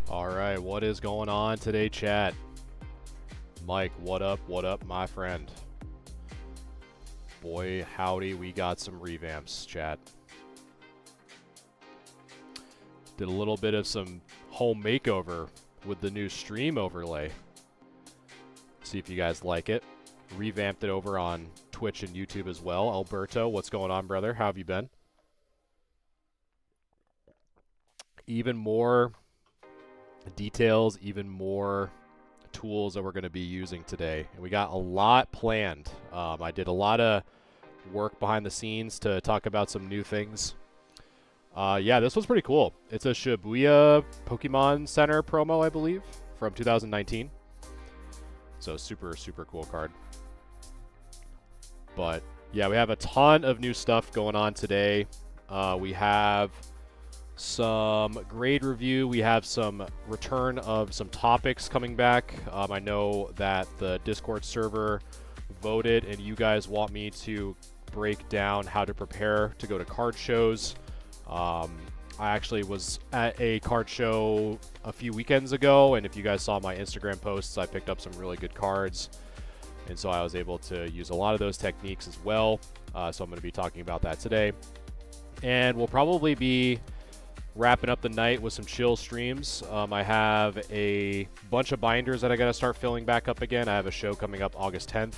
All right, what is going on today, chat? Mike, what up, my friend? Boy, howdy, we got some revamps, chat. Did a little bit of some home makeover with the new stream overlay. See if you guys like it. Revamped it over on Twitch and YouTube as well. Alberto, what's going on, brother? How have you been? Even more details, even more tools that we're going to be using today. And we got a lot planned. I did a lot of work behind the scenes to talk about some new things. Yeah, this was pretty cool. It's a Shibuya Pokemon Center promo, I believe, from 2019. So super, super cool card. But yeah, we have a ton of new stuff going on today. We have some grade review. We have some return of some topics coming back. I know that the Discord server voted and you guys want me to break down how to prepare to go to card shows. I actually was at a card show a few weekends ago, and if you guys saw my Instagram posts, I picked up some really good cards, and so I was able to use a lot of those techniques as well. So I'm going to be talking about that today, and we'll probably be wrapping up the night with some chill streams. I have a bunch of binders that I got to start filling back up again. I have a show coming up August 10th,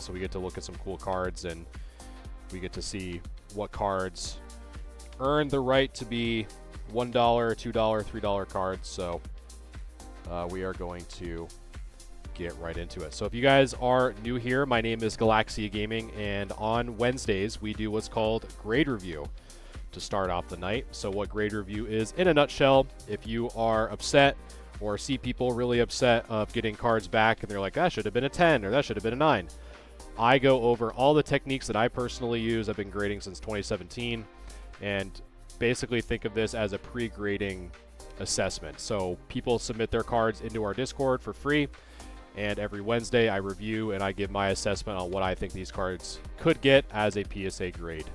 so we get to look at some cool cards, and we get to see what cards earn the right to be $1, $2, $3 cards. So we are going to get right into it. So if you guys are new here, my name is Galaxia Gaming, and on Wednesdays we do what's called grade review to start off the night. So what grade review is, in a nutshell, if you are upset or see people really upset of getting cards back and they're like, that should have been a 10 or that should have been a 9, I go over all the techniques that I personally use. I've been grading since 2017, and basically think of this as a pre-grading assessment. So people submit their cards into our Discord for free, and every Wednesday I review and I give my assessment on what I think these cards could get as a PSA grade.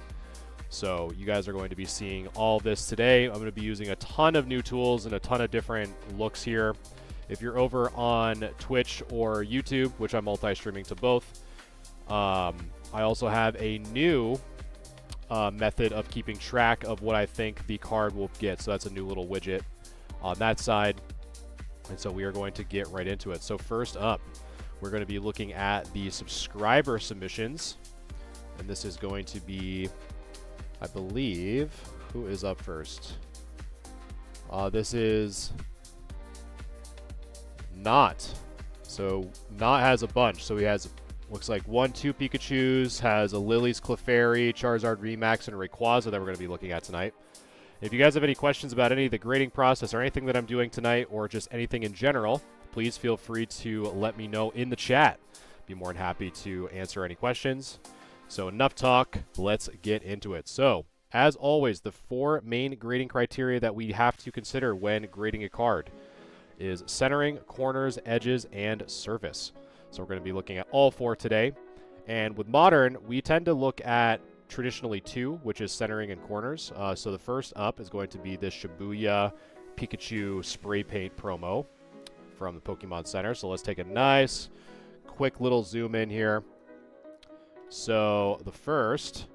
So you guys are going to be seeing all this today. I'm going to be using a ton of new tools and a ton of different looks here. If you're over on Twitch or YouTube, which I'm multi-streaming to both, I also have a new method of keeping track of what I think the card will get. So that's a new little widget on that side. And so we are going to get right into it. So first up, we're going to be looking at the subscriber submissions. And this is going to be, I believe, who is up first? This is Not. So Not has a bunch. So he has, looks like 2 Pikachus, has a Lily's Clefairy, Charizard Remax, and a Rayquaza that we're going to be looking at tonight. If you guys have any questions about any of the grading process or anything that I'm doing tonight, or just anything in general, please feel free to let me know in the chat. Be more than happy to answer any questions. So enough talk, let's get into it. So, as always, the 4 main grading criteria that we have to consider when grading a card is centering, corners, edges, and surface. So we're going to be looking at all 4 today. And with Modern, we tend to look at traditionally 2, which is centering and corners. So the first up is going to be this Shibuya Pikachu spray paint promo from the Pokemon Center. So let's take a nice, quick little zoom in here. So the first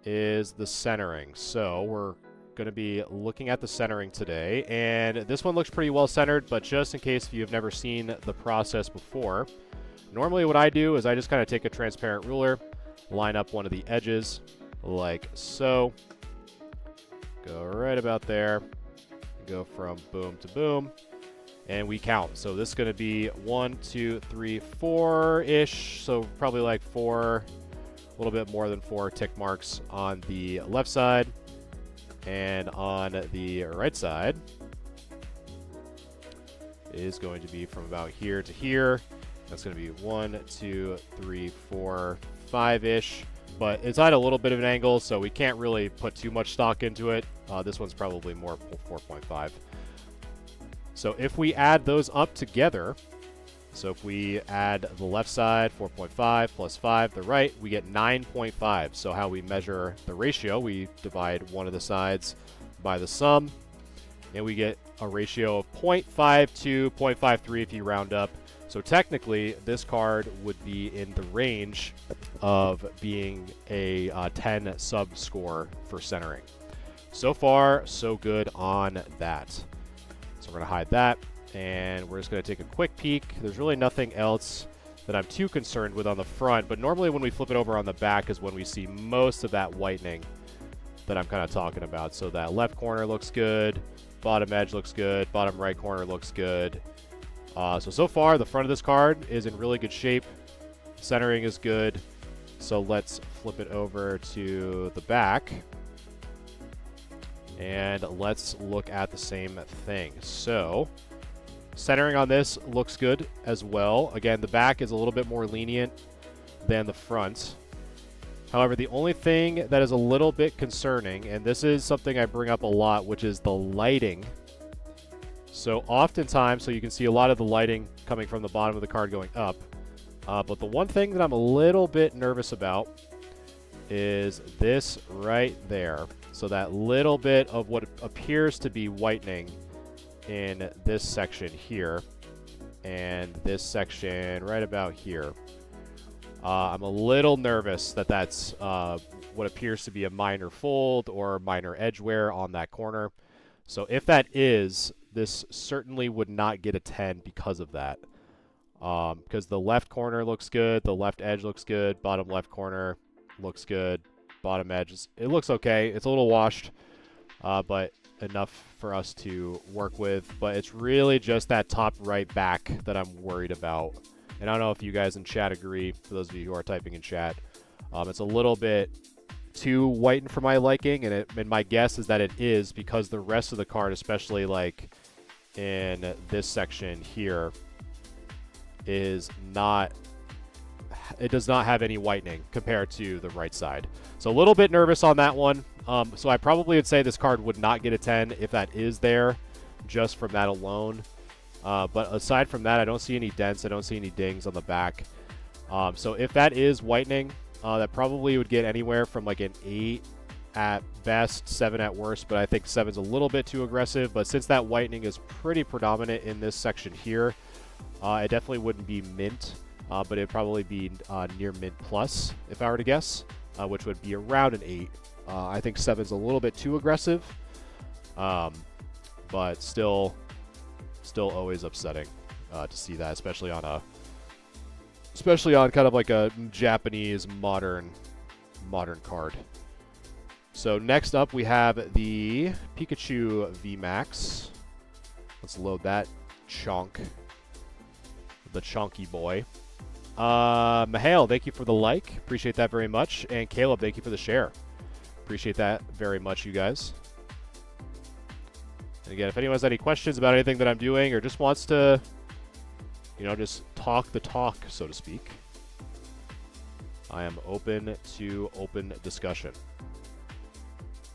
is the centering. So we're going to be looking at the centering today, and this one looks pretty well centered, but just in case if you've never seen the process before, normally what I do is I just kind of take a transparent ruler, line up one of the edges like so, go right about there, go from boom to boom, and we count. So this is going to be 1, 2, 3, 4-ish, so probably like 4, a little bit more than 4 tick marks on the left side, and on the right side is going to be from about here to here. That's going to be 1, 2, 3, 4, 5-ish, but it's at a little bit of an angle, so we can't really put too much stock into it. This one's probably more 4.5. So if we add those up together, so if we add the left side, 4.5 plus 5, the right, we get 9.5. So how we measure the ratio, we divide one of the sides by the sum, and we get a ratio of 0.52, 0.53 if you round up. So technically, this card would be in the range of being a 10 sub score for centering. So far, so good on that. So we're going to hide that, and we're just going to take a quick peek. There's really nothing else that I'm too concerned with on the front, but normally when we flip it over on the back is when we see most of that whitening that I'm kind of talking about. So that left corner looks good, bottom edge looks good, bottom right corner looks good. So far, the front of this card is in really good shape. Centering is good. So let's flip it over to the back. And let's look at the same thing. So, centering on this looks good as well. Again, the back is a little bit more lenient than the front. However, the only thing that is a little bit concerning, and this is something I bring up a lot, which is the lighting. So oftentimes, so you can see a lot of the lighting coming from the bottom of the card going up. But the one thing that I'm a little bit nervous about is this right there. So that little bit of what appears to be whitening in this section here and this section right about here. I'm a little nervous that that's what appears to be a minor fold or minor edge wear on that corner. So if that is, this certainly would not get a 10 because of that. Because the left corner looks good, the left edge looks good, bottom left corner looks good, bottom edge, it looks okay. It's a little washed, but enough for us to work with. But it's really just that top right back that I'm worried about. And I don't know if you guys in chat agree, for those of you who are typing in chat. It's a little bit too whitened for my liking, and my guess is that it is because the rest of the card, especially like in this section here, is not, it does not have any whitening compared to the right side. So a little bit nervous on that one. So I probably would say this card would not get a 10 if that is there, just from that alone. But aside from that, I don't see any dents. I don't see any dings on the back. So if that is whitening, that probably would get anywhere from like an 8 at best, 7 at worst, but I think 7's a little bit too aggressive. But since that whitening is pretty predominant in this section here, it definitely wouldn't be mint, but it'd probably be near mint plus, if I were to guess, which would be around an 8. I think 7's a little bit too aggressive, but still always upsetting to see that, especially on kind of like a Japanese modern card. So next up we have the Pikachu VMAX. Let's load that chunk. The chunky boy. Mihail, thank you for the like. Appreciate that very much. And Caleb, thank you for the share. Appreciate that very much, you guys. And again, if anyone has any questions about anything that I'm doing or just wants to, you know, just talk the talk, so to speak, I am open to open discussion.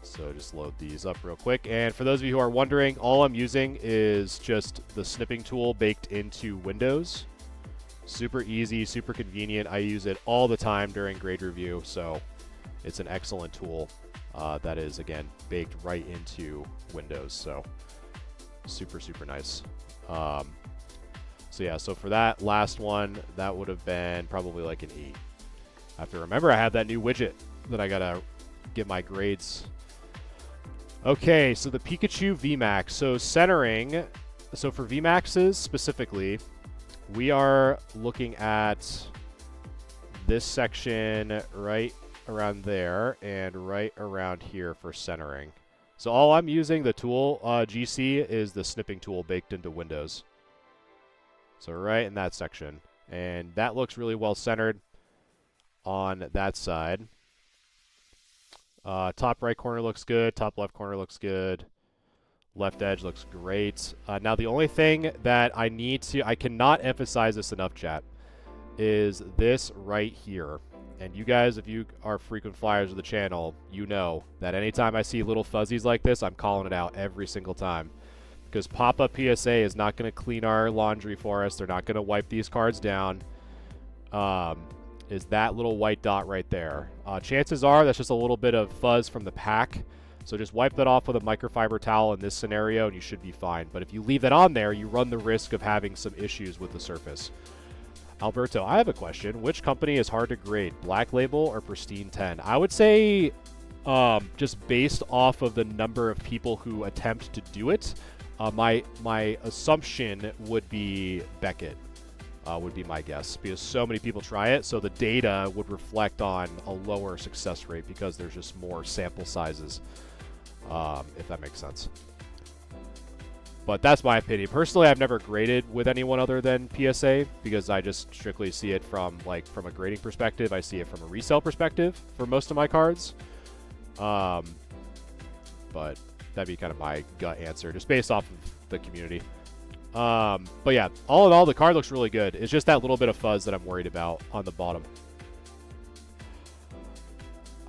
So just load these up real quick. And for those of you who are wondering, all I'm using is just the snipping tool baked into Windows. Super easy, super convenient. I use it all the time during grade review, so it's an excellent tool that is, again, baked right into Windows. So super, super nice. So yeah, so for that last one, that would have been probably like an 8. I have to remember I have that new widget that I gotta get my grades. Okay, so the Pikachu VMAX. So centering, so for VMAXs specifically, we are looking at this section right around there and right around here for centering. So all I'm using, the tool GC, is the snipping tool baked into Windows. So right in that section. And that looks really well centered on that side. Top right corner looks good. Top left corner looks good. Left edge looks great. Now, the only thing that I cannot emphasize this enough, chat, is this right here. And you guys, if you are frequent flyers of the channel, you know that anytime I see little fuzzies like this, I'm calling it out every single time. Because pop-up PSA is not going to clean our laundry for us. They're not going to wipe these cards down. Is that little white dot right there. Chances are that's just a little bit of fuzz from the pack. So just wipe that off with a microfiber towel in this scenario and you should be fine. But if you leave that on there, you run the risk of having some issues with the surface. Alberto, I have a question. Which company is hard to grade, Black Label or Pristine 10? I would say just based off of the number of people who attempt to do it, my assumption would be Beckett. Would be my guess, because so many people try it, so the data would reflect on a lower success rate because there's just more sample sizes, if that makes sense. But that's my opinion. Personally, I've never graded with anyone other than PSA because I just strictly see it from a grading perspective. I see it from a resale perspective for most of my cards. But that'd be kind of my gut answer, just based off of the community. But yeah, all in all, the card looks really good. It's just that little bit of fuzz that I'm worried about on the bottom.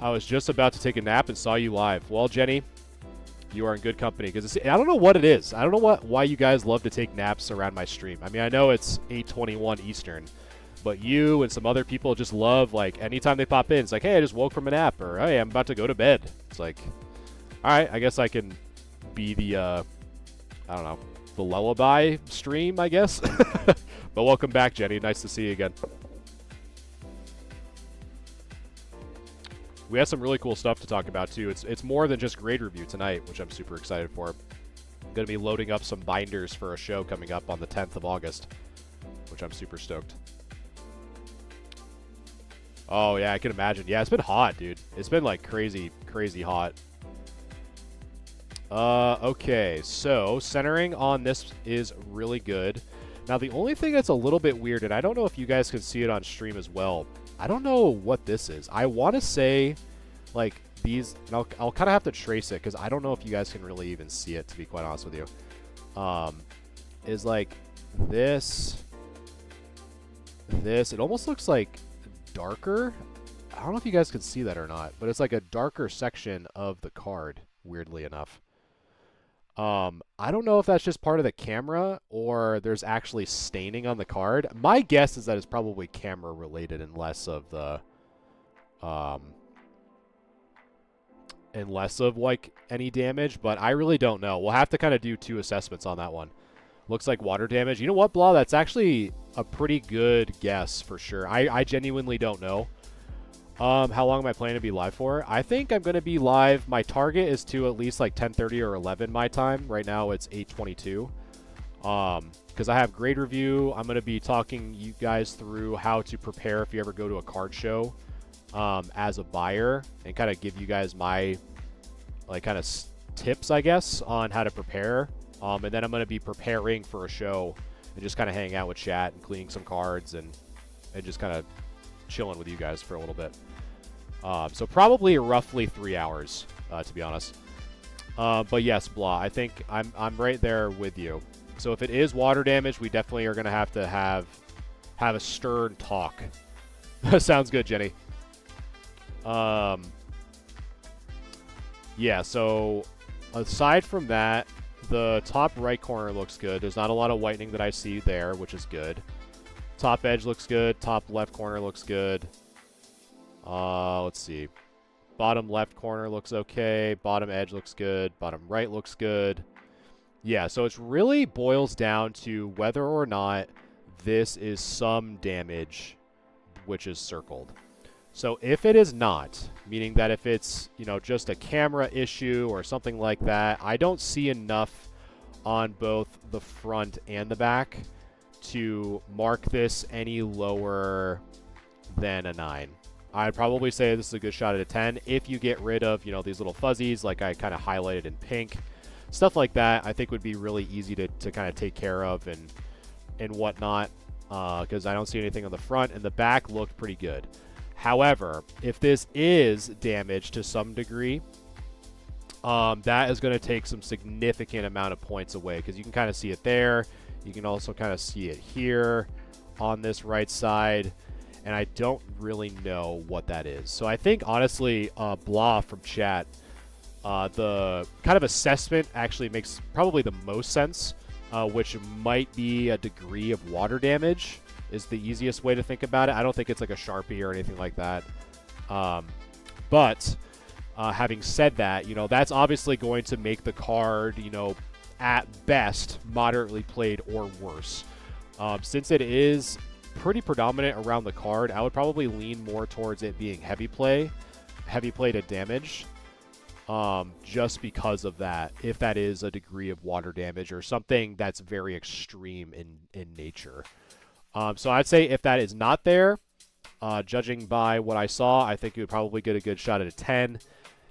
I was just about to take a nap and saw you live. Well, Jenny, you are in good company, because I don't know what it is. I don't know why you guys love to take naps around my stream. I mean, I know it's 8:21 Eastern, but you and some other people just love, like, anytime they pop in, it's like, hey, I just woke from a nap, or hey, I'm about to go to bed. It's like, all right, I guess I can be the, I don't know, the lullaby stream, I guess. But welcome back, Jenny. Nice to see you again. We have some really cool stuff to talk about, too. It's more than just grade review tonight, which I'm super excited for. I'm going to be loading up some binders for a show coming up on the 10th of August, which I'm super stoked. Oh, yeah, I can imagine. Yeah, it's been hot, dude. It's been, like, crazy, crazy hot. Okay, so centering on this is really good. Now, the only thing that's a little bit weird, and I don't know if you guys can see it on stream as well, I don't know what this is. I want to say, like, these, and I'll kind of have to trace it, because I don't know if you guys can really even see it, to be quite honest with you, is like this, it almost looks like darker. I don't know if you guys can see that or not, but it's like a darker section of the card, weirdly enough. I don't know if that's just part of the camera or there's actually staining on the card. My guess is that it's probably camera related and less of the, and less of like any damage, but I really don't know. We'll have to kind of do 2 assessments on that one. Looks like water damage. You know what, Blah? That's actually a pretty good guess for sure. I genuinely don't know. How long am I planning to be live for? I think I'm going to be live. My target is to at least like 10:30 or 11 my time. Right now it's 8:22. Because I have grade review. I'm going to be talking you guys through how to prepare if you ever go to a card show as a buyer, and kind of give you guys my like kind of tips, I guess, on how to prepare. And then I'm going to be preparing for a show and just kind of hanging out with chat and cleaning some cards and just kind of chilling with you guys for a little bit. So probably roughly 3 hours, to be honest. But yes, Blah, I think I'm right there with you. So if it is water damage, we definitely are going to have a stern talk. Sounds good, Jenny. Yeah, so aside from that, the top right corner looks good. There's not a lot of whitening that I see there, which is good. Top edge looks good. Top left corner looks good. Let's see. Bottom left corner looks okay. Bottom edge looks good. Bottom right looks good. Yeah, so it really boils down to whether or not this is some damage which is circled. So if it is not, meaning that if it's, you know, just a camera issue or something like that, I don't see enough on both the front and the back to mark this any lower than a 9. I'd probably say this is a good shot at a 10 if you get rid of, you know, these little fuzzies like I kind of highlighted in pink. Stuff like that I think would be really easy to kind of take care of and whatnot, because I don't see anything on the front, and the back looked pretty good. However, if this is damaged to some degree, that is going to take some significant amount of points away, because you can kind of see it there. You can also kind of see it here on this right side, and I don't really know what that is. So I think, honestly, Blah from chat, the kind of assessment actually makes probably the most sense, which might be a degree of water damage is the easiest way to think about it. I don't think it's like a Sharpie or anything like that. But Having said that, that's obviously going to make the card, at best, moderately played or worse. Since it is pretty predominant around the card, I would probably lean more towards it being heavy play to damage, just because of that, if that is a degree of water damage or something that's very extreme in nature. So I'd say if that is not there, judging by what I saw, I think you would probably get a good shot at a 10.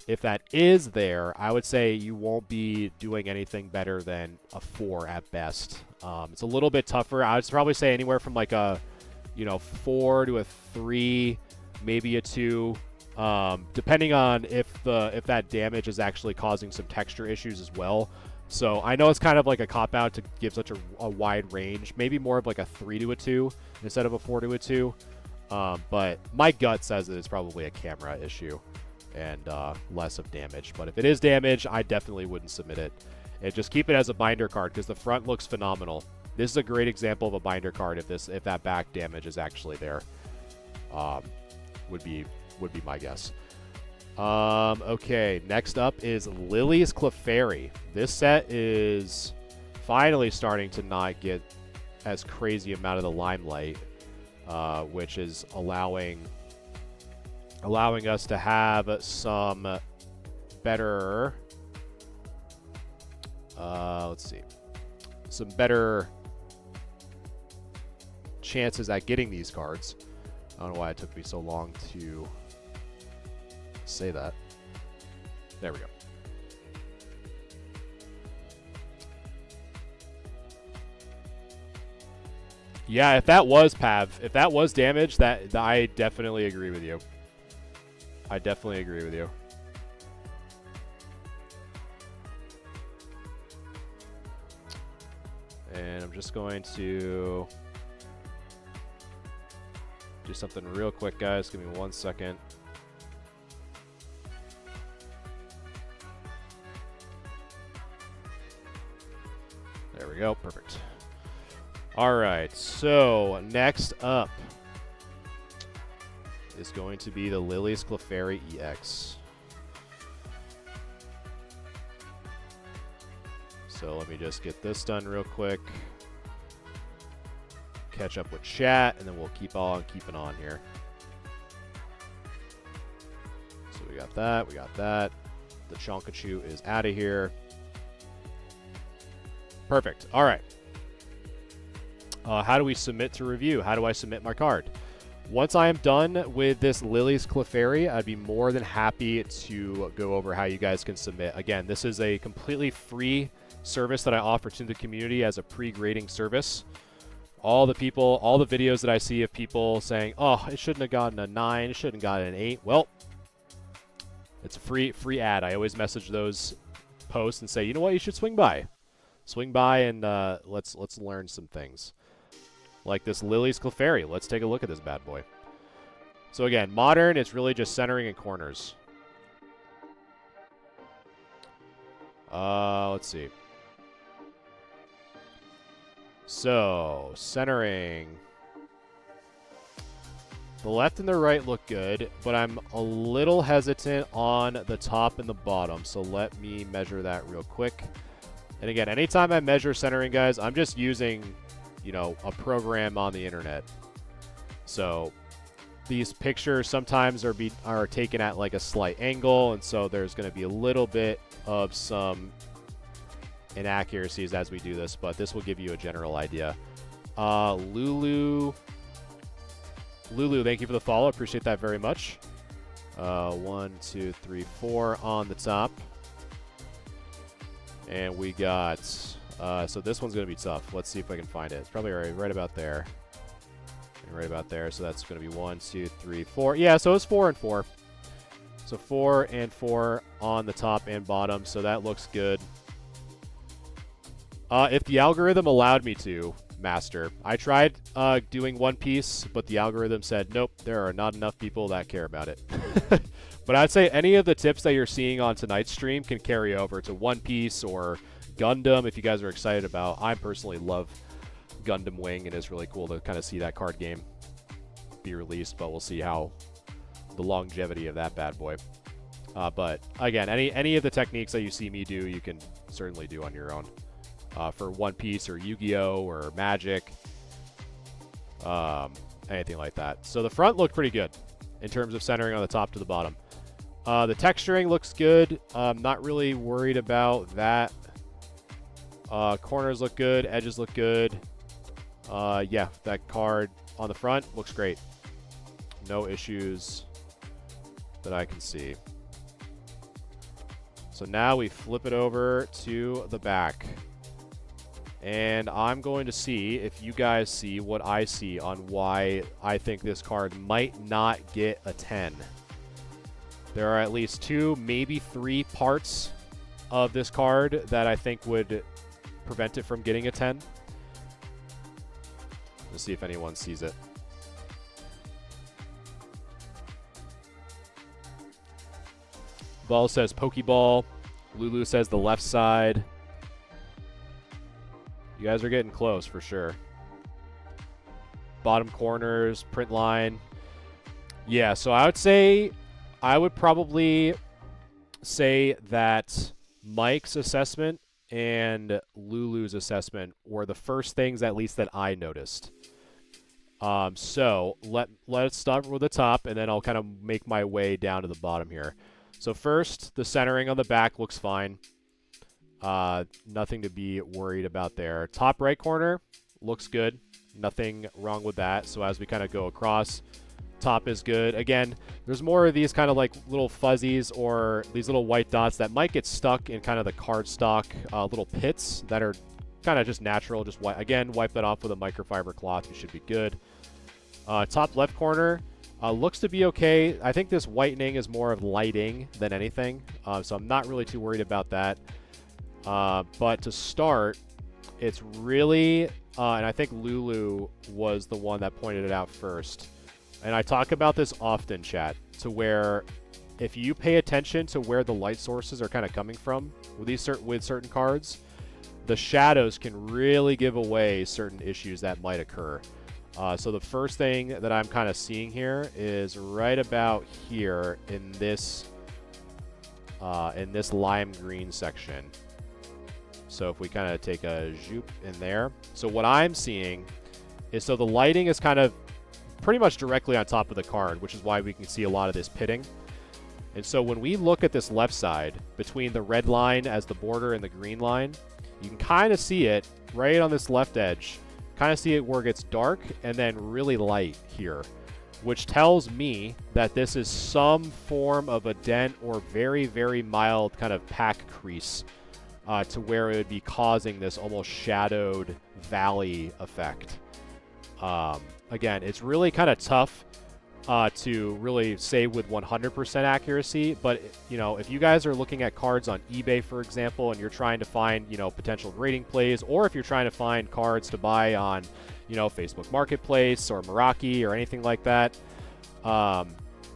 If that is there, I would say you won't be doing anything better than a 4 at best. It's a little bit tougher. I would probably say anywhere from like a 4 to a 3, maybe a 2, depending on if that damage is actually causing some texture issues as well. So I know it's kind of like a cop-out to give such a wide range. Maybe more of like a 3 to a 2 instead of a 4 to a 2. But my gut says that it's probably a camera issue and less of damage. But if it is damage, I definitely wouldn't submit it. And just keep it as a binder card because the front looks phenomenal. This is a great example of a binder card if that back damage is actually there. Would be my guess. Okay, next up is Lily's Clefairy. This set is finally starting to not get as crazy amount of the limelight, which is allowing us to have some better, let's see, some better chances at getting these cards. I don't know why it took me so long to say that. There we go. Yeah, if that was Pav, if that was damage, that I definitely agree with you. I definitely agree with you. And I'm just going to do something real quick, guys. Give me 1 second. There we go. Perfect. All right. So next up is going to be the Lily's Clefairy EX. So let me just get this done real quick. Catch up with chat, and then we'll keep on keeping on here. So we got that. We got that. The Chonkachu is out of here. Perfect. All right. How do we submit to review? How do I submit my card? Once I am done with this Lily's Clefairy, I'd be more than happy to go over how you guys can submit. Again, this is a completely free service that I offer to the community as a pre-grading service. All the videos that I see of people saying, oh, it shouldn't have gotten a 9, it shouldn't have gotten an 8. Well, it's a free ad. I always message those posts and say, you know what, you should swing by. Swing by and let's learn some things. Like this Lily's Clefairy. Let's take a look at this bad boy. So again, modern, it's really just centering and corners. Let's see. So, centering. The left and the right look good, but I'm a little hesitant on the top and the bottom. So let me measure that real quick. And again, anytime I measure centering, guys, I'm just using, a program on the internet. So these pictures sometimes are taken at like a slight angle, and so there's going to be a little bit of some inaccuracies as we do this, but this will give you a general idea. Lulu, thank you for the follow. Appreciate that very much. 1, 2, 3, 4 on the top. And we got, so this one's going to be tough. Let's see if I can find it. It's probably right about there. And right about there. So that's going to be 1, 2, 3, 4. Yeah, so it's 4 and 4. So 4 and 4 on the top and bottom. So that looks good. If the algorithm allowed me to, Master. I tried doing One Piece, but the algorithm said, nope, there are not enough people that care about it. But I'd say any of the tips that you're seeing on tonight's stream can carry over to One Piece or Gundam if you guys are excited about. I personally love Gundam Wing, and it's really cool to kind of see that card game be released, but we'll see how the longevity of that bad boy. But again, any of the techniques that you see me do, you can certainly do on your own. For One Piece or Yu-Gi-Oh! Or Magic, anything like that. So the front looked pretty good in terms of centering on the top to the bottom. The texturing looks good. Not really worried about that. Corners look good. Edges look good. Yeah, that card on the front looks great. No issues that I can see. So now we flip it over to the back. And I'm going to see if you guys see what I see on why I think this card might not get a 10. There are at least 2, maybe 3 parts of this card that I think would prevent it from getting a 10. Let's see if anyone sees it. Ball says Pokeball. Lulu says the left side. You guys are getting close for sure. Bottom corners, print line. Yeah, so I would probably say that Mike's assessment and Lulu's assessment were the first things, at least, that I noticed. So let's start with the top, and then I'll kind of make my way down to the bottom here. So first, the centering on the back looks fine. Nothing to be worried about there. Top right corner looks good. Nothing wrong with that. So as we kind of go across, top is good. Again, there's more of these kind of like little fuzzies or these little white dots that might get stuck in kind of the cardstock little pits that are kind of just natural. Just wipe that off with a microfiber cloth. You should be good. Top left corner looks to be okay. I think this whitening is more of lighting than anything. So I'm not really too worried about that. But to start, it's really, and I think Lulu was the one that pointed it out first. And I talk about this often, chat, to where if you pay attention to where the light sources are kind of coming from with certain cards, the shadows can really give away certain issues that might occur. So the first thing that I'm kind of seeing here is right about here in this lime green section. So if we kind of take a zoop in there. So what I'm seeing is, so the lighting is kind of pretty much directly on top of the card, which is why we can see a lot of this pitting. And so when we look at this left side, between the red line as the border and the green line, you can kind of see it right on this left edge. Kind of see it where it gets dark and then really light here, which tells me that this is some form of a dent or very, very mild kind of pack crease to where it would be causing this almost shadowed valley effect. Again, it's really kind of tough to really say with 100% accuracy, but you know, if you guys are looking at cards on eBay, for example, and you're trying to find, you know, potential grading plays, or if you're trying to find cards to buy on, you know, Facebook Marketplace or Meraki or anything like that,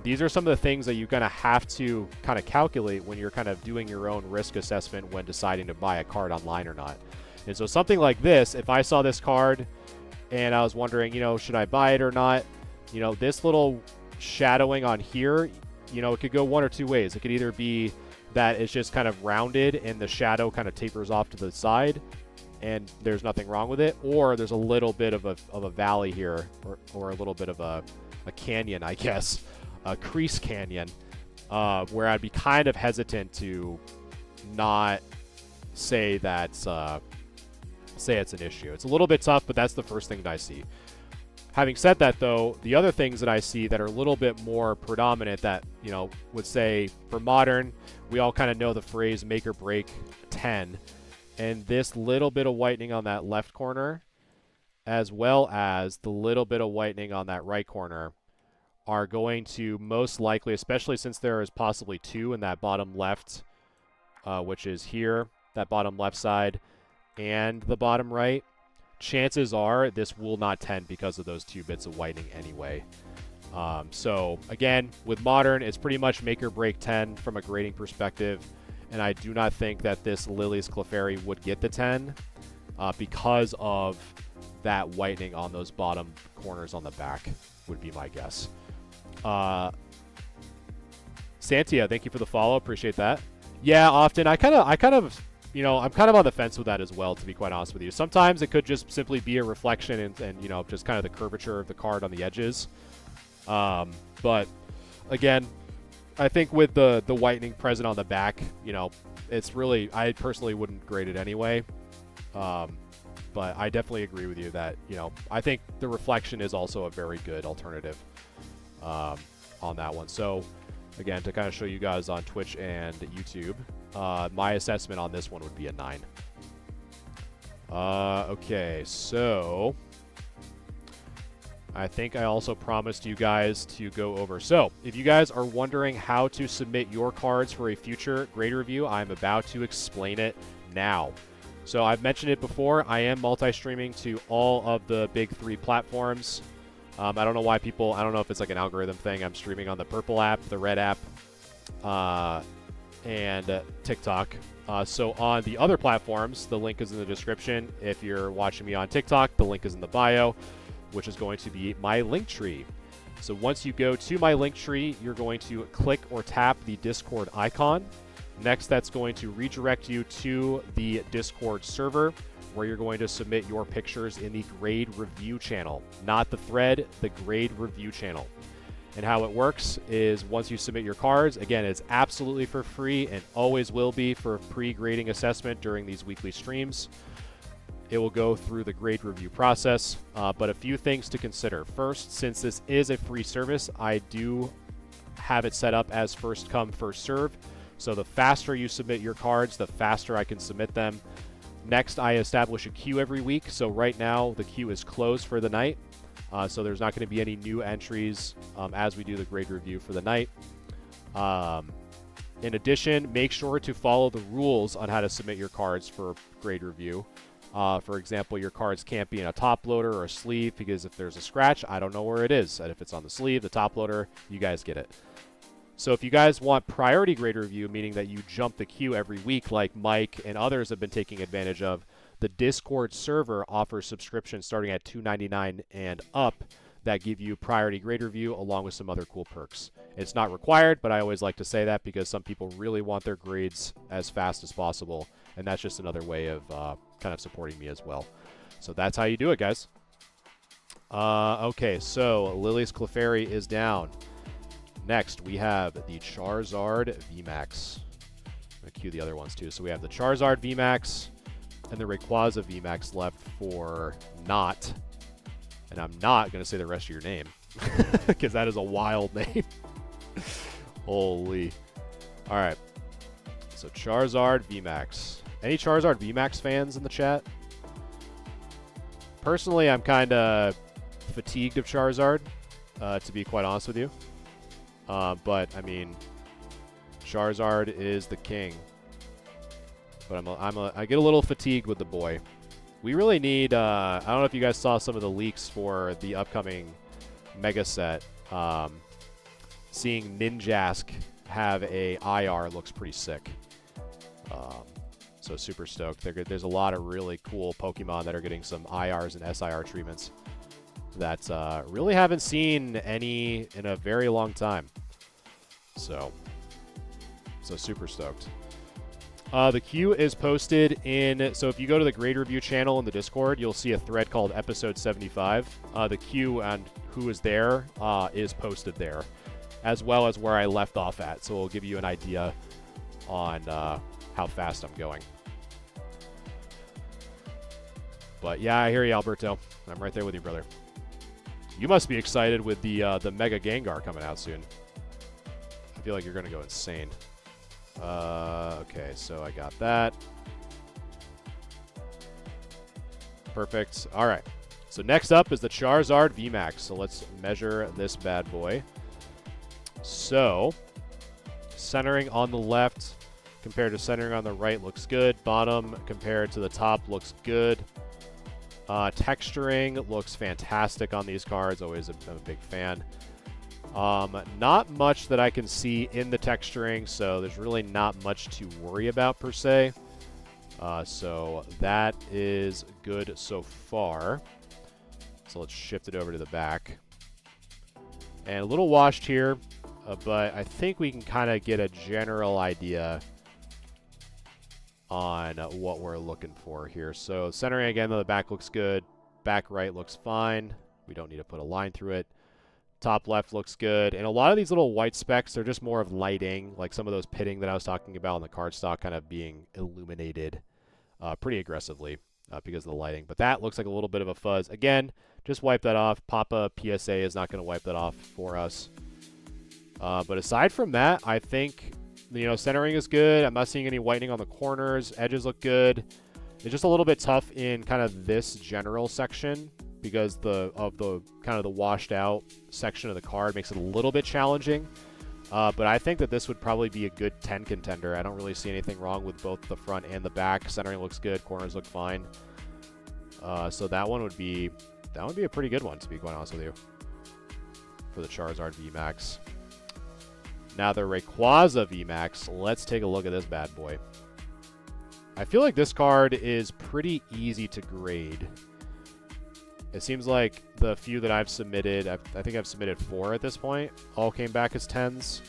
these are some of the things that you're going to have to kind of calculate when you're kind of doing your own risk assessment when deciding to buy a card online or not. And so something like this, if I saw this card and I was wondering, you know, should I buy it or not? You know, this little shadowing on here, you know, it could go one or two ways. It could either be that it's just kind of rounded and the shadow kind of tapers off to the side and there's nothing wrong with it, or there's a little bit of a valley here, or a little bit of a canyon, I guess, a crease canyon, where I'd be kind of hesitant to not say that, say it's an issue. It's a little bit tough, but that's the first thing that I see. Having said that, though, the other things that I see that are a little bit more predominant that, you know, would say for Modern, we all kind of know the phrase make or break 10. And this little bit of whitening on that left corner, as well as the little bit of whitening on that right corner, are going to most likely, especially since there is possibly two in that bottom left, which is here, that bottom left side, and the bottom right, chances are this will not 10 because of those 2 bits of whitening anyway. So again, with Modern, it's pretty much make or break 10 from a grading perspective, and I do not think that this Lily's Clefairy would get the 10 because of that whitening on those bottom corners on the back, would be my guess. Santia, thank you for the follow. Appreciate that. Yeah, often I kind of, you know, I'm kind of on the fence with that as well, to be quite honest with you. Sometimes it could just simply be a reflection and you know, just kind of the curvature of the card on the edges. But again, I think with the whitening present on the back, you know, it's really, I personally wouldn't grade it anyway. But I definitely agree with you that, you know, I think the reflection is also a very good alternative on that one. So again, to kind of show you guys on Twitch and YouTube, my assessment on this one would be a 9. Okay, so I think I also promised you guys to go over. So if you guys are wondering how to submit your cards for a future grade review, I'm about to explain it now. So I've mentioned it before, I am multi-streaming to all of the big 3 platforms. I don't know why people, I don't know if it's like an algorithm thing. I'm streaming on the Purple app, the Red app, and TikTok. So on the other platforms, the link is in the description. If you're watching me on TikTok, the link is in the bio, which is going to be my Linktree. So once you go to my Linktree, you're going to click or tap the Discord icon. Next, that's going to redirect you to the Discord server, where you're going to submit your pictures in the grade review channel, not the thread, the grade review channel. And how it works is once you submit your cards, again, it's absolutely for free and always will be for pre-grading assessment during these weekly streams. It will go through the grade review process, but a few things to consider. First, since this is a free service, I do have it set up as first come, first serve. So the faster you submit your cards, the faster I can submit them. Next, I establish a queue every week. So right now, the queue is closed for the night. So there's not going to be any new entries as we do the grade review for the night. In addition, make sure to follow the rules on how to submit your cards for grade review. For example, your cards can't be in a top loader or a sleeve, because if there's a scratch, I don't know where it is. And if it's on the sleeve, the top loader, you guys get it. So if you guys want priority grade review, meaning that you jump the queue every week like Mike and others have been taking advantage of, the Discord server offers subscriptions starting at $2.99 and up that give you priority grade review along with some other cool perks. It's not required, but I always like to say that because some people really want their grades as fast as possible, and that's just another way of kind of supporting me as well. So that's how you do it, guys. Okay, so Lilius Clefairy is down. Next, we have the Charizard VMAX. I'm going to cue the other ones too. So we have the Charizard VMAX and the Rayquaza VMAX left for Not. And I'm not going to say the rest of your name because that is a wild name. Holy. All right. So Charizard VMAX. Any Charizard VMAX fans in the chat? Personally, I'm kind of fatigued of Charizard, to be quite honest with you. But, I mean, Charizard is the king. But I get a little fatigued with the boy. We really need, I don't know if you guys saw some of the leaks for the upcoming Mega Set. Seeing Ninjask have a IR looks pretty sick. So super stoked. There's a lot of really cool Pokemon that are getting some IRs and SIR treatments that really haven't seen any in a very long time. So super stoked. The queue is posted in, so if you go to the grade review channel in the Discord, you'll see a thread called episode 75. The queue and who is there is posted there, as well as where I left off at. So it'll give you an idea on how fast I'm going. But yeah, I hear you, Alberto. I'm right there with you, brother. You must be excited with the Mega Gengar coming out soon. I feel like you're going to go insane. Okay, so I got that. Perfect. All right. So next up is the Charizard VMAX. So let's measure this bad boy. So centering on the left compared to centering on the right looks good. Bottom compared to the top looks good. Texturing looks fantastic on these cards. Always I'm a big fan. Not much that I can see in the texturing, so there's really not much to worry about per se. So that is good so far. So let's shift it over to the back. And a little washed here. but I think we can kind of get a general idea on what we're looking for here. So centering again, though, the back looks good. Back right looks fine. We don't need to put a line through it. Top left looks good. And a lot of these little white specks, they're just more of lighting, like some of those pitting that I was talking about on the cardstock kind of being illuminated pretty aggressively because of the lighting. But that looks like a little bit of a fuzz. Again, just wipe that off. Papa PSA is not going to wipe that off for us. But aside from that, I think, you know, centering is good. I'm not seeing any whitening on the corners. Edges look good. It's just a little bit tough in kind of this general section because of the kind of the washed out section of the card makes it a little bit challenging. But I think that this would probably be a good 10 contender. I don't really see anything wrong with both the front and the back. Centering looks good. Corners look fine. So that one would be a pretty good one, to be quite honest with you, for the Charizard VMAX. Now the Rayquaza VMAX. Let's take a look at this bad boy. I feel like this card is pretty easy to grade. It seems like the few that I've submitted, I think I've submitted 4 at this point, all came back as 10s.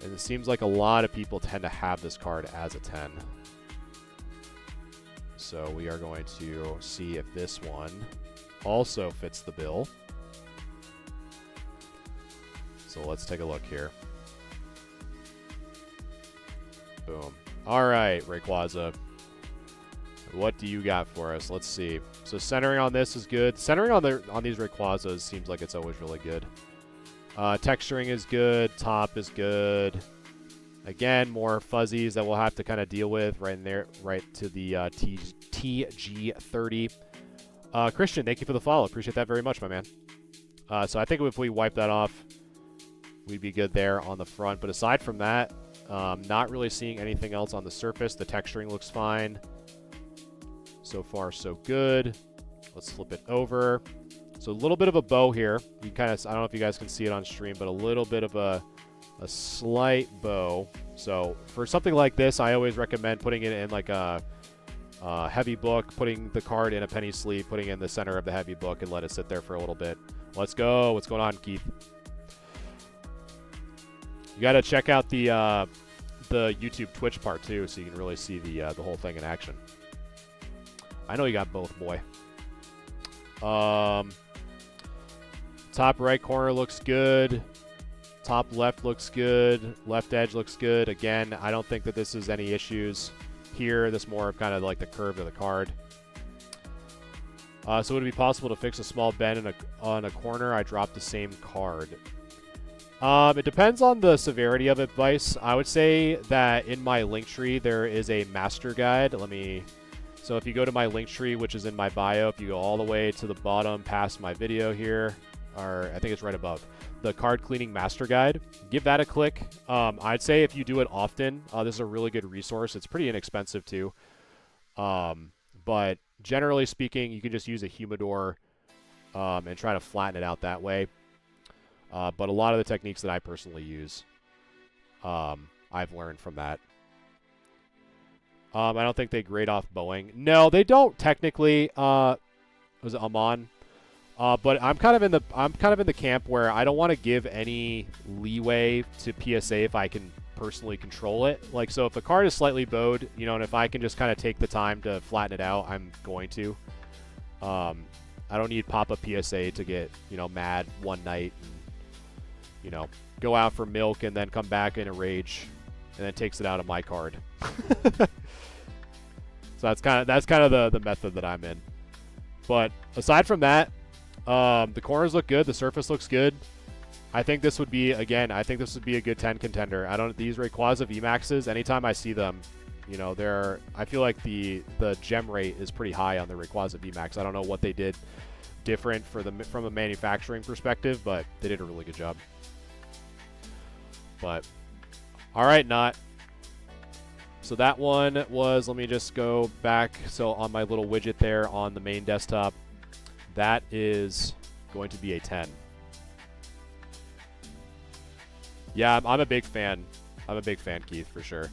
And it seems like a lot of people tend to have this card as a 10. So we are going to see if this one also fits the bill. So let's take a look here. Boom. All right, Rayquaza. What do you got for us? Let's see. So centering on this is good. Centering on these Rayquazas seems like it's always really good. Texturing is good. Top is good. Again, more fuzzies that we'll have to kind of deal with right in there, right to the TG30. Christian, thank you for the follow. Appreciate that very much, my man. So I think if we wipe that off, we'd be good there on the front. But aside from that, not really seeing anything else on the surface. The texturing looks fine. So far, so good. Let's flip it over. So a little bit of a bow here. You kind of, I don't know if you guys can see it on stream, but a little bit of a slight bow. So for something like this, I always recommend putting it in like a heavy book, putting the card in a penny sleeve, putting it in the center of the heavy book, and let it sit there for a little bit. Let's go. What's going on, Keith? You got to check out the YouTube Twitch part too, so you can really see the whole thing in action. I know you got both, boy. Top right corner looks good. Top left looks good. Left edge looks good. Again, I don't think that this is any issues here. This more of kind of like the curve of the card. So would it be possible to fix a small bend on a corner? I dropped the same card. It depends on the severity of it, Vice. I would say that in my link tree there is a master guide. So if you go to my link tree, which is in my bio, if you go all the way to the bottom past my video here, or I think it's right above, the card cleaning master guide, give that a click. I'd say if you do it often, this is a really good resource. It's pretty inexpensive too. But generally speaking, you can just use a humidor and try to flatten it out that way. But a lot of the techniques that I personally use, I've learned from that. I don't think they grade off Boeing. No, they don't technically. Was it Amon? But I'm kind of in the camp where I don't want to give any leeway to PSA if I can personally control it. Like, so if a card is slightly bowed, you know, and if I can just kind of take the time to flatten it out, I'm going to. I don't need Papa PSA to get, you know, mad one night and, you know, go out for milk and then come back in a rage and then takes it out of my card. So that's kind of the method that I'm in. But aside from that, the corners look good. The surface looks good. I think this would be, again, I think this would be a good 10 contender. These Rayquaza VMAXs, anytime I see them, you know, I feel like the gem rate is pretty high on the Rayquaza VMAX. I don't know what they did different from a manufacturing perspective, but they did a really good job. But, all right, Not. So that one was, let me just go back. So on my little widget there on the main desktop, that is going to be a 10. Yeah, I'm a big fan. I'm a big fan, Keith, for sure.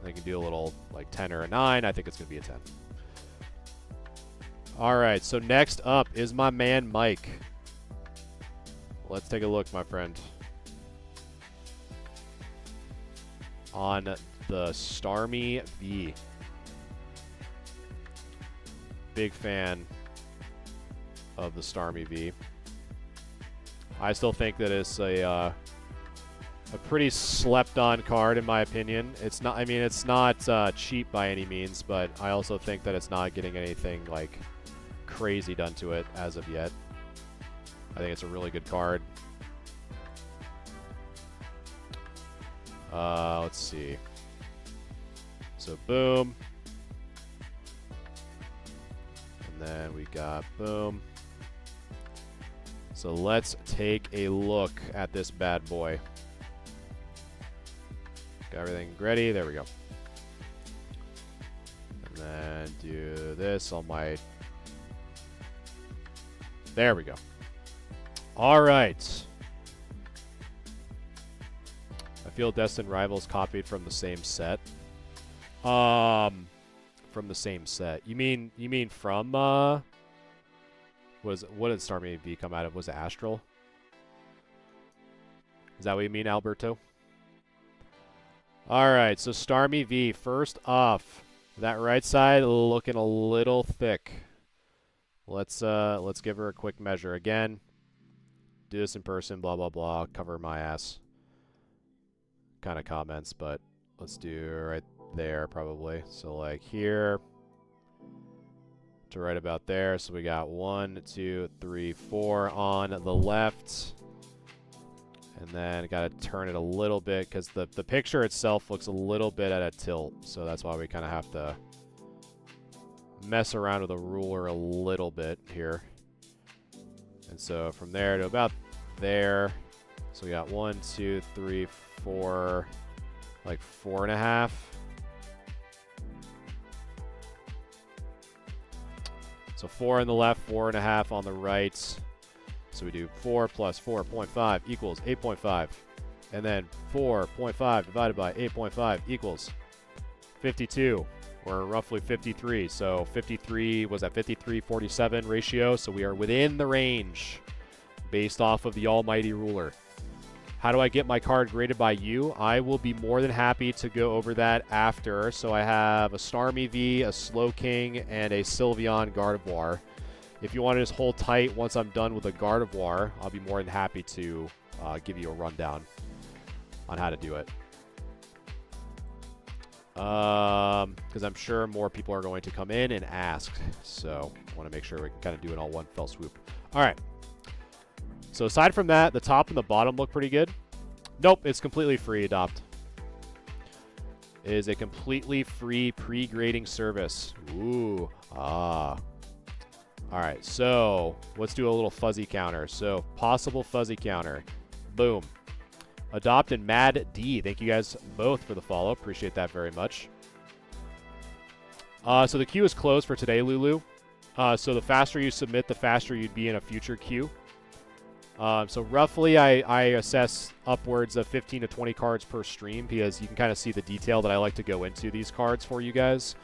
I can do a little like 10 or a 9. I think it's going to be a 10. All right, so next up is my man Mike. let's take a look, my friend. On the Starmie V. Big fan of the Starmie V. I still think that it's a pretty slept-on card in my opinion. It's not. I mean, it's not cheap by any means, but I also think that it's not getting anything like crazy done to it as of yet. I think it's a really good card. Let's see. So boom. And then we got boom. So let's take a look at this bad boy. Got everything ready. There we go. And then do this on my... There we go. All right. I feel Destined Rivals copied from the same set. From the same set. You mean from what did Starmie V come out of? Was it Astral? Is that what you mean, Alberto? All right, so Starmie V, first off, that right side looking a little thick. Let's give her a quick measure again. Do this in person, blah blah blah. Cover my ass. Kind of comments, but let's do right there probably. So like here to right about there. So we got 1, 2, 3, 4 on the left. And then got to turn it a little bit because the picture itself looks a little bit at a tilt. So that's why we kind of have to mess around with the ruler a little bit here. And so from there to about there. So we got 1, 2, 3, 4, like 4.5. So 4 on the left, 4.5 on the right. So we do 4 plus 4.5 equals 8.5. And then 4.5 divided by 8.5 equals 52, or roughly 53. So 53 was at 53-47 ratio. So we are within the range based off of the almighty ruler. How do I get my card graded by you? I will be more than happy to go over that after. So I have a Starmie V, a Slowking, and a Sylveon Gardevoir. If you want to just hold tight once I'm done with the Gardevoir, I'll be more than happy to give you a rundown on how to do it. Because I'm sure more people are going to come in and ask. So I want to make sure we can kind of do it all one fell swoop. All right. So aside from that, the top and the bottom look pretty good. Nope, it's completely free, Adopt. It is a completely free pre-grading service. Ooh, ah. All right, so let's do a little fuzzy counter. So possible fuzzy counter. Boom. Adopt and Mad D. Thank you guys both for the follow. Appreciate that very much. So the queue is closed for today, Lulu. So the faster you submit, the faster you'd be in a future queue. So roughly I assess upwards of 15 to 20 cards per stream because you can kind of see the detail that I like to go into these cards for you guys.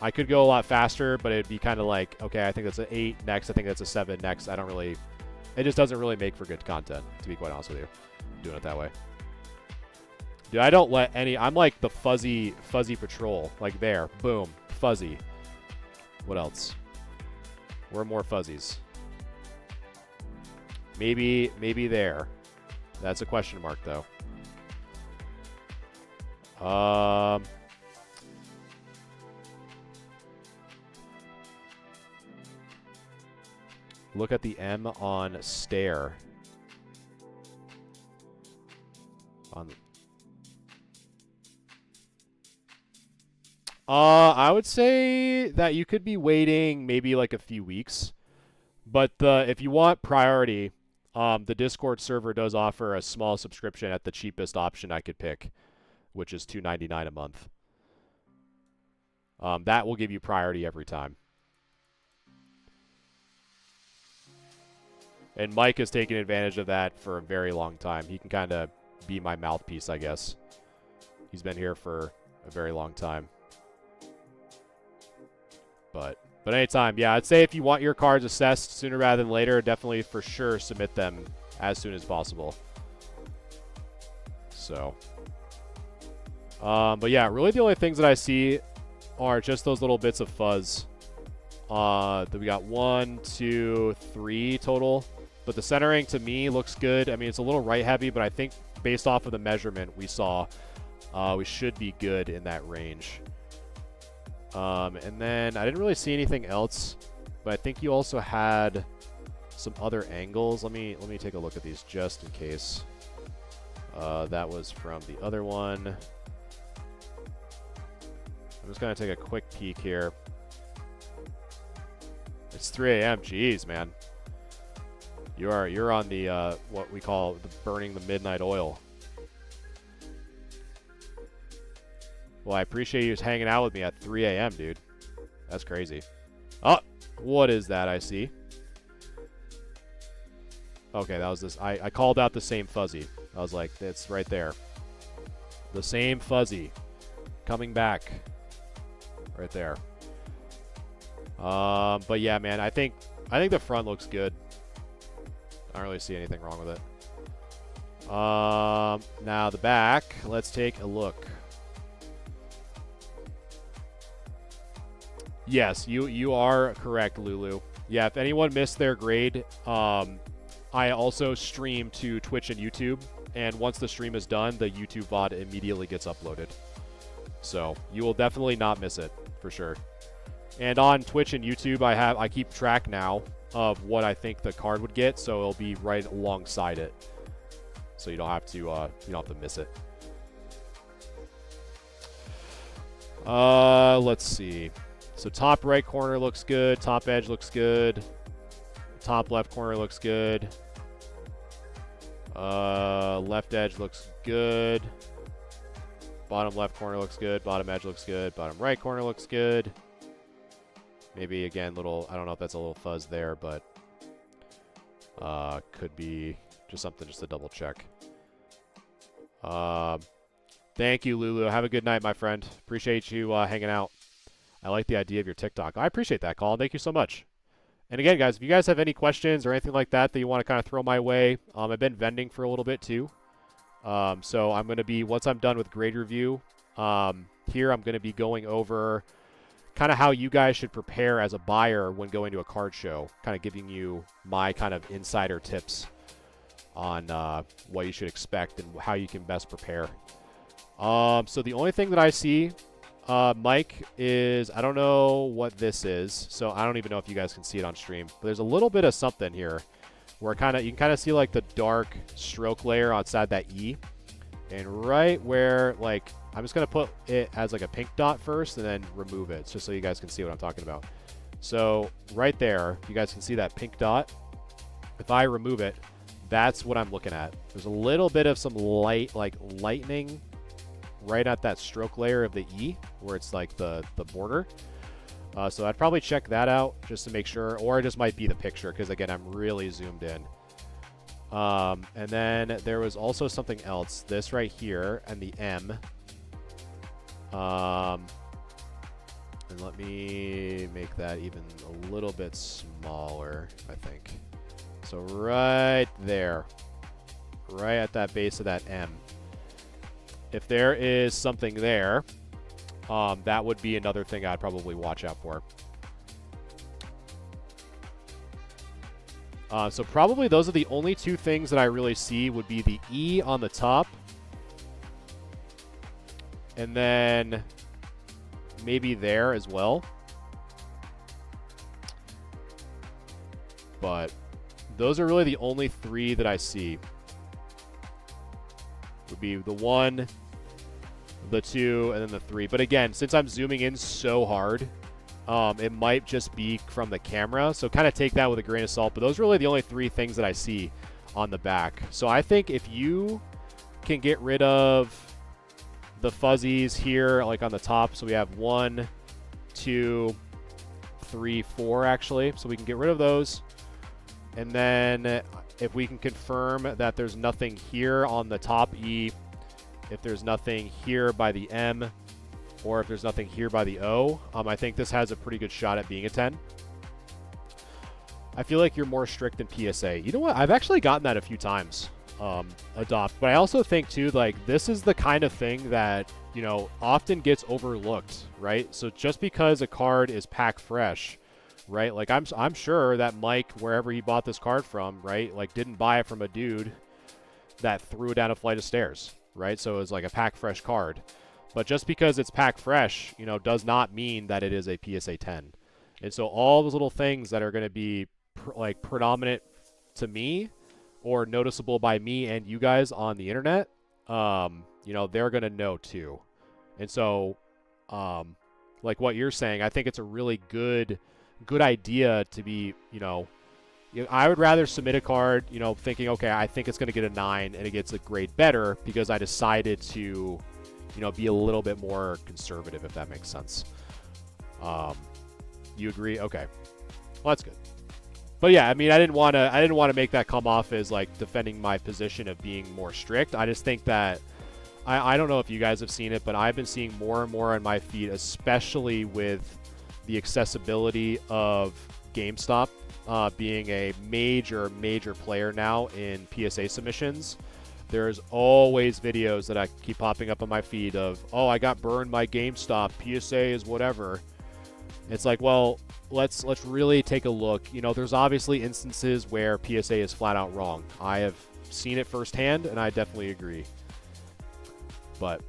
I could go a lot faster, but it'd be kind of like, okay, I think that's an 8 next. I think that's a 7 next. I don't really, it just doesn't really make for good content, to be quite honest with you, doing it that way. Dude, I don't let any, I'm like the fuzzy patrol, like there, boom, fuzzy. What else? Where are more fuzzies? Maybe there. That's a question mark, though. Look at the M on Stare. I would say that you could be waiting maybe like a few weeks. But if you want priority, the Discord server does offer a small subscription at the cheapest option I could pick, which is $2.99 a month. That will give you priority every time. And Mike has taken advantage of that for a very long time. He can kind of be my mouthpiece, I guess. He's been here for a very long time. But But anytime, yeah, I'd say if you want your cards assessed sooner rather than later, definitely for sure submit them as soon as possible. So, but yeah, really the only things that I see are just those little bits of fuzz. That we got 1, 2, 3 total. But the centering to me looks good. I mean, it's a little right heavy, but I think based off of the measurement we saw, we should be good in that range. And then I didn't really see anything else, but I think you also had some other angles. Let me take a look at these just in case. That was from the other one. I'm just gonna take a quick peek here. It's 3 a.m. Jeez, man. You're on the what we call the burning the midnight oil. Well, I appreciate you hanging out with me at 3 a.m., dude. That's crazy. Oh, what is that I see? Okay, that was this. I called out the same fuzzy. I was like, it's right there. The same fuzzy. Coming back. Right there. But yeah, man, I think the front looks good. I don't really see anything wrong with it. Now the back, let's take a look. Yes, you are correct, Lulu. Yeah, if anyone missed their grade, I also stream to Twitch and YouTube, and once the stream is done, the YouTube VOD immediately gets uploaded. So you will definitely not miss it, for sure. And on Twitch and YouTube, I keep track now of what I think the card would get, so it'll be right alongside it. So you don't have to miss it. Let's see. So top right corner looks good. Top edge looks good. Top left corner looks good. Left edge looks good. Bottom left corner looks good. Bottom edge looks good. Bottom right corner looks good. Maybe again, little, I don't know if that's a little fuzz there, but could be just something just to double check. Thank you, Lulu. Have a good night, my friend. Appreciate you hanging out. I like the idea of your TikTok. I appreciate that, Colin. Thank you so much. And again, guys, if you guys have any questions or anything like that that you want to kind of throw my way, I've been vending for a little bit too. So I'm going to be, once I'm done with grade review, here I'm going to be going over kind of how you guys should prepare as a buyer when going to a card show, kind of giving you my kind of insider tips on what you should expect and how you can best prepare. So the only thing that I see, Mike, is I don't know what this is, so I don't even know if you guys can see it on stream, but there's a little bit of something here where you can kind of see like the dark stroke layer outside that E, and right where, like, I'm just going to put it as like a pink dot first and then remove it just so you guys can see what I'm talking about. So right there, you guys can see that pink dot. If I remove it, that's what I'm looking at. There's a little bit of some light, like lightning right at that stroke layer of the E where it's like the border. So I'd probably check that out just to make sure, or it just might be the picture because again, I'm really zoomed in. And then there was also something else, this right here and the M. And let me make that even a little bit smaller, I think. So right there, right at that base of that M. If there is something there, that would be another thing I'd probably watch out for. So probably those are the only two things that I really see would be the E on the top. And then maybe there as well. But those are really the only three that I see. Would be the 1, the 2, and then the 3. But again, since I'm zooming in so hard, it might just be from the camera. So kind of take that with a grain of salt. But those are really the only 3 things that I see on the back. So I think if you can get rid of the fuzzies here, like on the top. So we have 1, 2, 3, 4 actually. So we can get rid of those. And then if we can confirm that there's nothing here on the top E, if there's nothing here by the M, or if there's nothing here by the O, I think this has a pretty good shot at being a 10. I feel like you're more strict than PSA. You know what? I've actually gotten that a few times, Adopt. But I also think, too, like, this is the kind of thing that, you know, often gets overlooked, right? So just because a card is pack fresh, right? Like, I'm sure that Mike, wherever he bought this card from, right, like, didn't buy it from a dude that threw it down a flight of stairs, right? So it was like a pack fresh card. But just because it's pack fresh, you know, does not mean that it is a PSA 10. And so all those little things that are going to be like predominant to me or noticeable by me and you guys on the internet, you know, they're going to know too. And so, like what you're saying, I think it's a really good idea to be, you know, I would rather submit a card, you know, thinking, okay, I think it's going to get a 9 and it gets a grade better because I decided to, you know, be a little bit more conservative, if that makes sense. You agree? Okay. Well, that's good. But yeah, I mean, I didn't want to make that come off as like defending my position of being more strict. I just think that I don't know if you guys have seen it, but I've been seeing more and more on my feed, especially with the accessibility of GameStop being a major player now in PSA submissions. There's always videos that I keep popping up on my feed of, oh, I got burned by GameStop, PSA is whatever. It's like, well, let's really take a look. You know, there's obviously instances where PSA is flat out wrong. I have seen it firsthand, and I definitely agree. But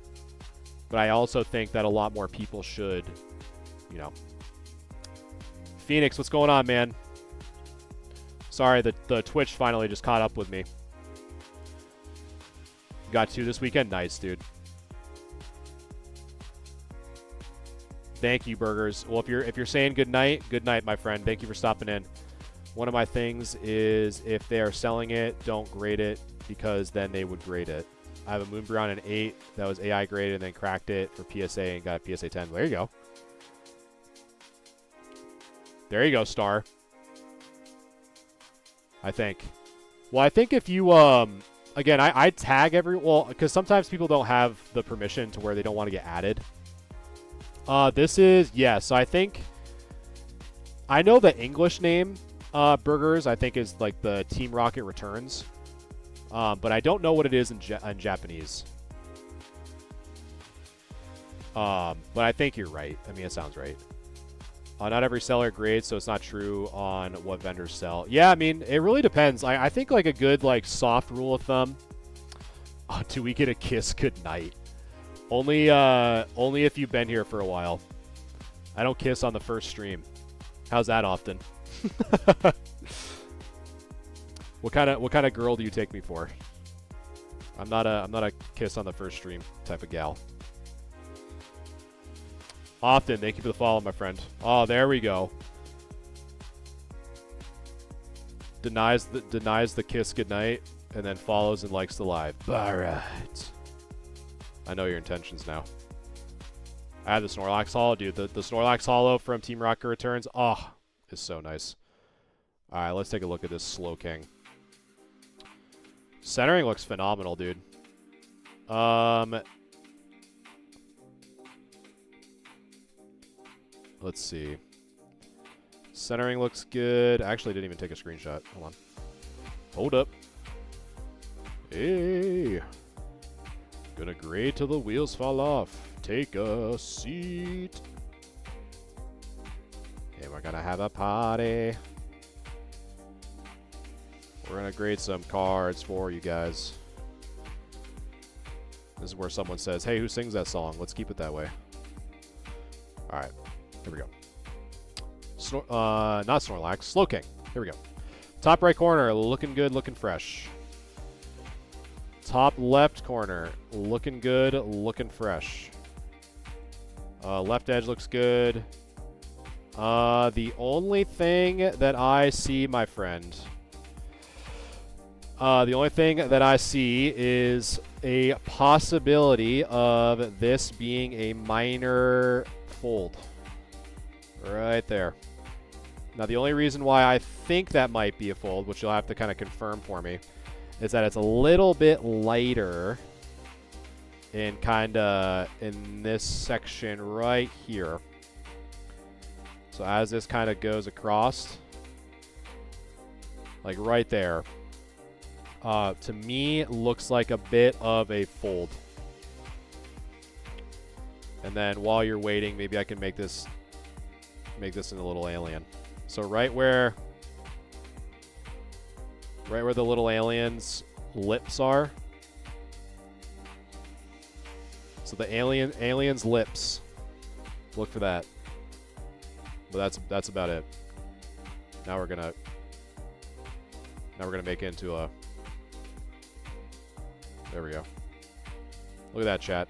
I also think that a lot more people should, you know. Phoenix, what's going on, man? Sorry, the Twitch finally just caught up with me. Got 2 this weekend? Nice, dude. Thank you, Burgers. Well, if you're saying good night, my friend. Thank you for stopping in. One of my things is if they are selling it, don't grade it because then they would grade it. I have a Moonbrown in 8 that was AI graded and then cracked it for PSA and got PSA 10. There you go. There you go, Star. I think. Well, I think if you again, I tag because sometimes people don't have the permission to where they don't want to get added. This is, yeah, so I think, I know the English name, Burgers, I think is like the Team Rocket Returns. But I don't know what it is in Japanese. But I think you're right. I mean, it sounds right. Not every seller grades, so it's not true on what vendors sell. Yeah, I mean, it really depends. I think like a good like soft rule of thumb. Do we get a kiss goodnight? Only if you've been here for a while. I don't kiss on the first stream. How's that often? What kind of girl do you take me for? I'm not a kiss on the first stream type of gal. Often, thank you for the follow, my friend. Oh, there we go. Denies the kiss goodnight and then follows and likes the live. All right. I know your intentions now. I have the Snorlax Hollow, dude. The Snorlax Hollow from Team Rocket Returns. Oh, is so nice. All right, let's take a look at this Slowking. Centering looks phenomenal, dude. Let's see. Centering looks good. I actually didn't even take a screenshot. Hold on. Hold up. Hey. Gonna grade till the wheels fall off. Take a seat. Okay, we're gonna have a party. We're gonna grade some cards for you guys. This is where someone says, hey, who sings that song? Let's keep it that way. Alright, here we go. Not Snorlax, Slowking. Here we go. Top right corner, looking good, looking fresh. Top left corner, looking good, looking fresh. Left edge looks good. The only thing that I see, my friend, the only thing that I see is a possibility of this being a minor fold. Right there. Now, the only reason why I think that might be a fold, which you'll have to kind of confirm for me, is that it's a little bit lighter in kind of in this section right here. So as this kind of goes across, like right there, to me looks like a bit of a fold. And then while you're waiting, maybe I can make this into a little alien. So right where the little alien's lips are. So the alien's lips. Look for that. But that's about it. Now we're gonna make it into a. There we go. Look at that, chat.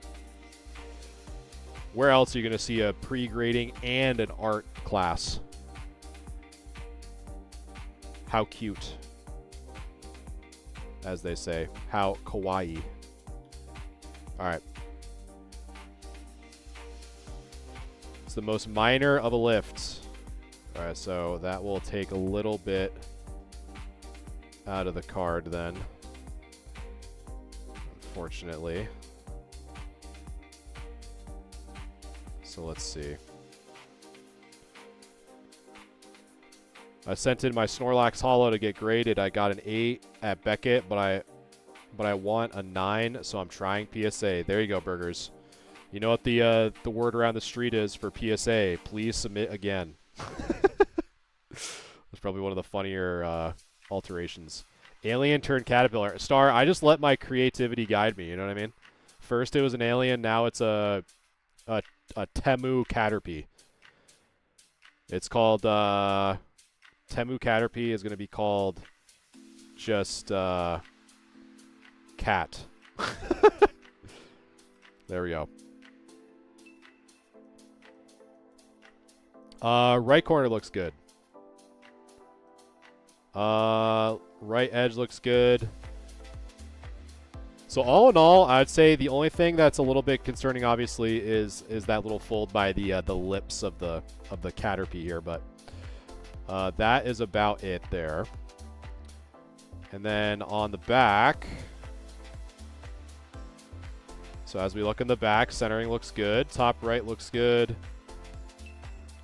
Where else are you gonna see a pre-grading and an art class? How cute, as they say. How kawaii. All right. It's the most minor of a lift. All right, so that will take a little bit out of the card then. Unfortunately. So let's see. I sent in my Snorlax Hollow to get graded. I got an 8 at Beckett, but I want a 9, so I'm trying PSA. There you go, Burgers. You know what the word around the street is for PSA? Please submit again. That's probably one of the funnier alterations. Alien turned caterpillar. Star, I just let my creativity guide me, you know what I mean? First it was an alien, now it's a Temu Caterpie. It's called Temu Caterpie is going to be called just cat. There we go. Right corner looks good. Right edge looks good. So all in all, I'd say the only thing that's a little bit concerning, obviously, is that little fold by the lips of the Caterpie here, but that is about it there. And then on the back, so as we look in the back, centering looks good. Top right looks good.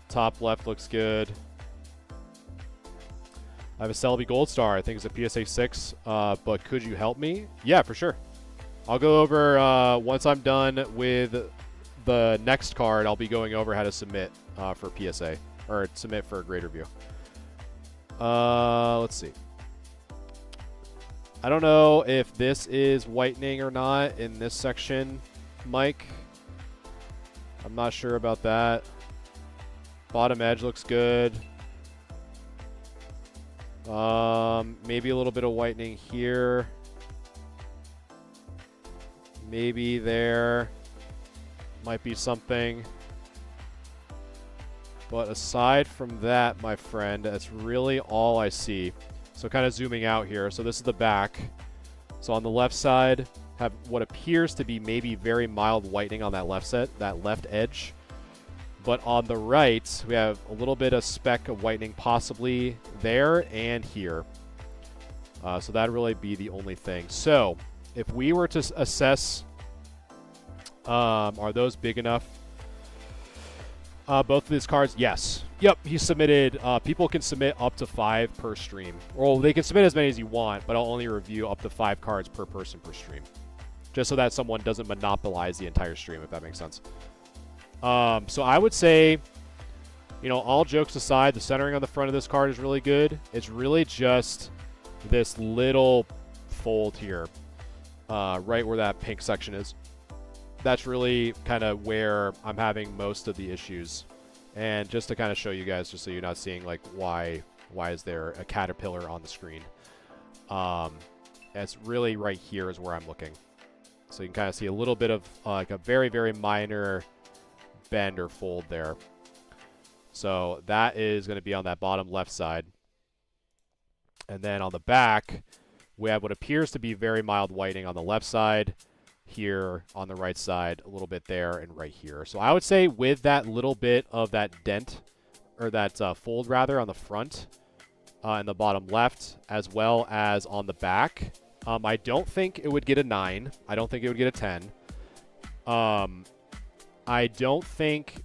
Top left looks good. I have a Celebi Gold Star. I think it's a PSA 6, but could you help me? Yeah, for sure. I'll go over, once I'm done with the next card, I'll be going over how to submit for PSA, or submit for a grade review. Let's see. I don't know if this is whitening or not in this section, Mike. I'm not sure about that. Bottom edge looks good. Maybe a little bit of whitening here. Maybe there might be something. But aside from that, my friend, that's really all I see. So kind of zooming out here. So this is the back. So on the left side, have what appears to be maybe very mild whitening on that left edge. But on the right, we have a little bit of speck of whitening possibly there and here. So that'd really be the only thing. So if we were to assess, are those big enough? Both of these cards, yes. Yep, he submitted, people can submit up to 5 per stream. Well, they can submit as many as you want, but I'll only review up to 5 cards per person per stream. Just so that someone doesn't monopolize the entire stream, if that makes sense. So I would say, you know, all jokes aside, the centering on the front of this card is really good. It's really just this little fold here, right where that pink section is. That's really kind of where I'm having most of the issues. And just to kind of show you guys, just so you're not seeing, like, why is there a caterpillar on the screen? It's really right here is where I'm looking. So you can kind of see a little bit of, like, a very, very minor bend or fold there. So that is going to be on that bottom left side. And then on the back, we have what appears to be very mild whitening on the left side. Here on the right side, a little bit there, and right here. So I would say with that little bit of that dent, or that fold rather, on the front and the bottom left, as well as on the back, I don't think it would get a 9. I don't think it would get a 10. I don't think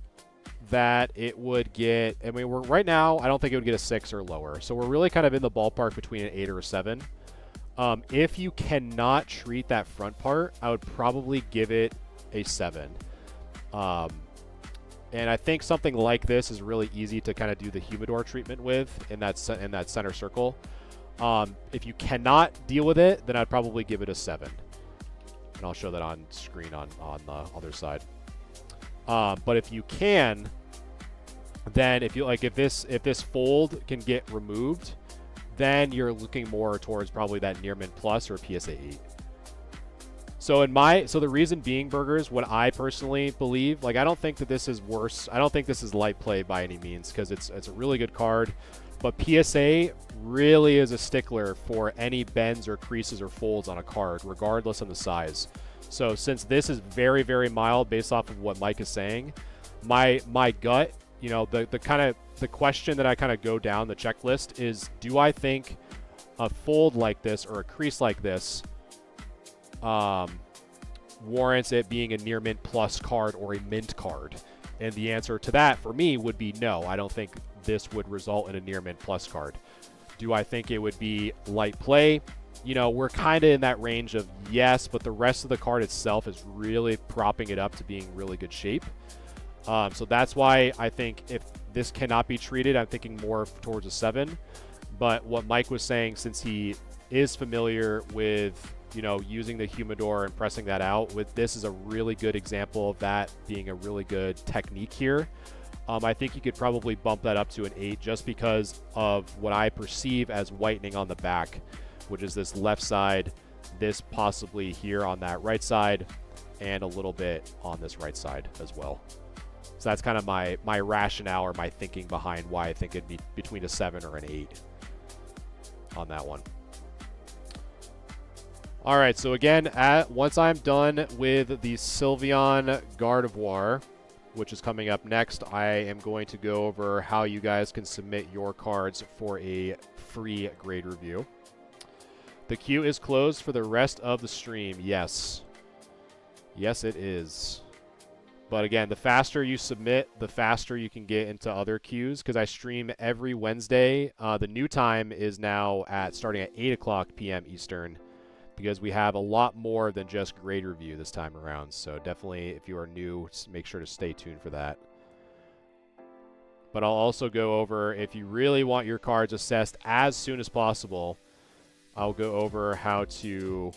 that it would get, I mean, we're right now, I don't think it would get a 6 or lower. So we're really kind of in the ballpark between an 8 or a 7. If you cannot treat that front part, I would probably give it a 7. And I think something like this is really easy to kind of do the humidor treatment with in that center circle. If you cannot deal with it, then I'd probably give it a 7. And I'll show that on screen on the other side. But if you can, then if this fold can get removed, then you're looking more towards probably that near mint plus or a PSA 8. So the reason being, Burgers, what I personally believe, like, I don't think that this is worse. I don't think this is light play by any means, because it's a really good card. But PSA really is a stickler for any bends or creases or folds on a card, regardless of the size. So since this is very, very mild based off of what Mike is saying, my gut, you know, the question that I kind of go down the checklist is, do I think a fold like this or a crease like this warrants it being a near mint plus card or a mint card? And the answer to that for me would be no. I don't think this would result in a near mint plus card. Do I think it would be light play? You know, we're kind of in that range of yes, but the rest of the card itself is really propping it up to being really good shape. So that's why I think if this cannot be treated, I'm thinking more towards a 7. But what Mike was saying, since he is familiar with, you know, using the humidor and pressing that out, with this is a really good example of that being a really good technique here. I think you could probably bump that up to an 8 just because of what I perceive as whitening on the back, which is this left side, this possibly here on that right side, and a little bit on this right side as well. So that's kind of my rationale or my thinking behind why I think it'd be between a 7 or an 8 on that one. All right, so again, once I'm done with the Sylveon Gardevoir, which is coming up next, I am going to go over how you guys can submit your cards for a free grade review. The queue is closed for the rest of the stream. Yes. Yes, it is. But again, the faster you submit, the faster you can get into other queues, because I stream every Wednesday. The new time is now starting at 8 o'clock p.m. Eastern, because we have a lot more than just grade review this time around. So definitely, if you are new, make sure to stay tuned for that. But I'll also go over, if you really want your cards assessed as soon as possible, I'll go over how to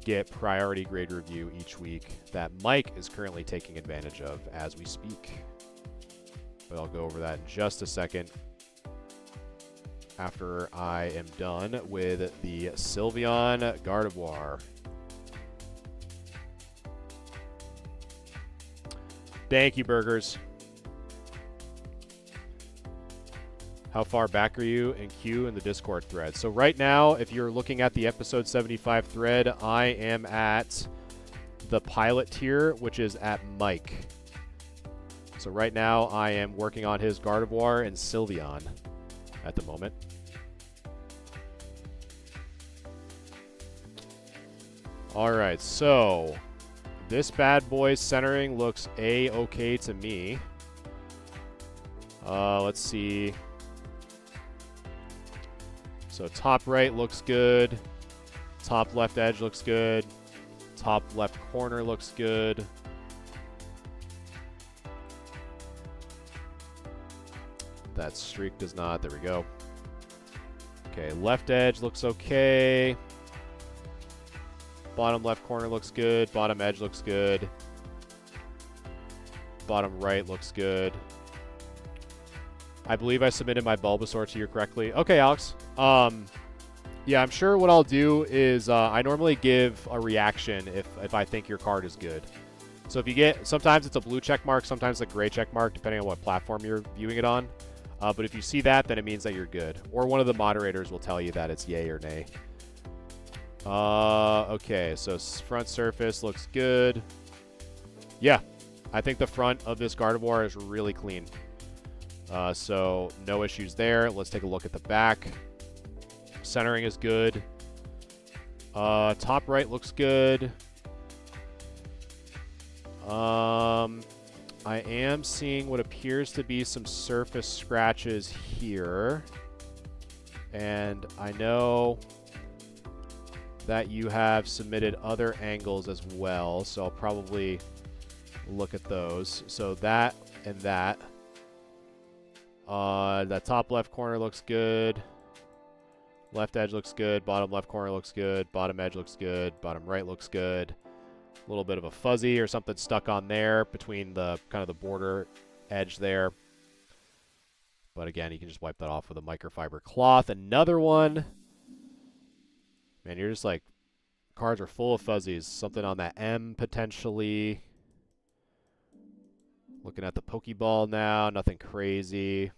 get priority grade review each week that Mike is currently taking advantage of as we speak. But I'll go over that in just a second after I am done with the Sylveon Gardevoir. Thank you, Burgers. How far back are you in queue in the Discord thread? So right now, if you're looking at the episode 75 thread, I am at the pilot tier, which is at Mike. So right now, I am working on his Gardevoir and Sylveon at the moment. All right, so this bad boy's centering looks A-okay to me. Let's see. So top right looks good. Top left edge looks good. Top left corner looks good. That streak does not. There we go. Okay, left edge looks okay. Bottom left corner looks good. Bottom edge looks good. Bottom right looks good. I believe I submitted my Bulbasaur to you correctly. Okay, Alex. Yeah, I'm sure what I'll do is I normally give a reaction if I think your card is good. So if you get, sometimes it's a blue check mark, sometimes a gray check mark, depending on what platform you're viewing it on. But if you see that, then it means that you're good. Or one of the moderators will tell you that it's yay or nay. Okay, so front surface looks good. Yeah, I think the front of this Gardevoir is really clean. So no issues there. Let's take a look at the back. Centering is good. Top right looks good. I am seeing what appears to be some surface scratches here. And I know that you have submitted other angles as well, so I'll probably look at those. So that and that. That top left corner looks good. Left edge looks good. Bottom left corner looks good. Bottom edge looks good. Bottom right looks good. A little bit of a fuzzy or something stuck on there between the kind of the border edge there. But again, you can just wipe that off with a microfiber cloth. Another one. Man, you're just like, cards are full of fuzzies. Something on that M potentially. Looking at the Pokeball now, nothing crazy.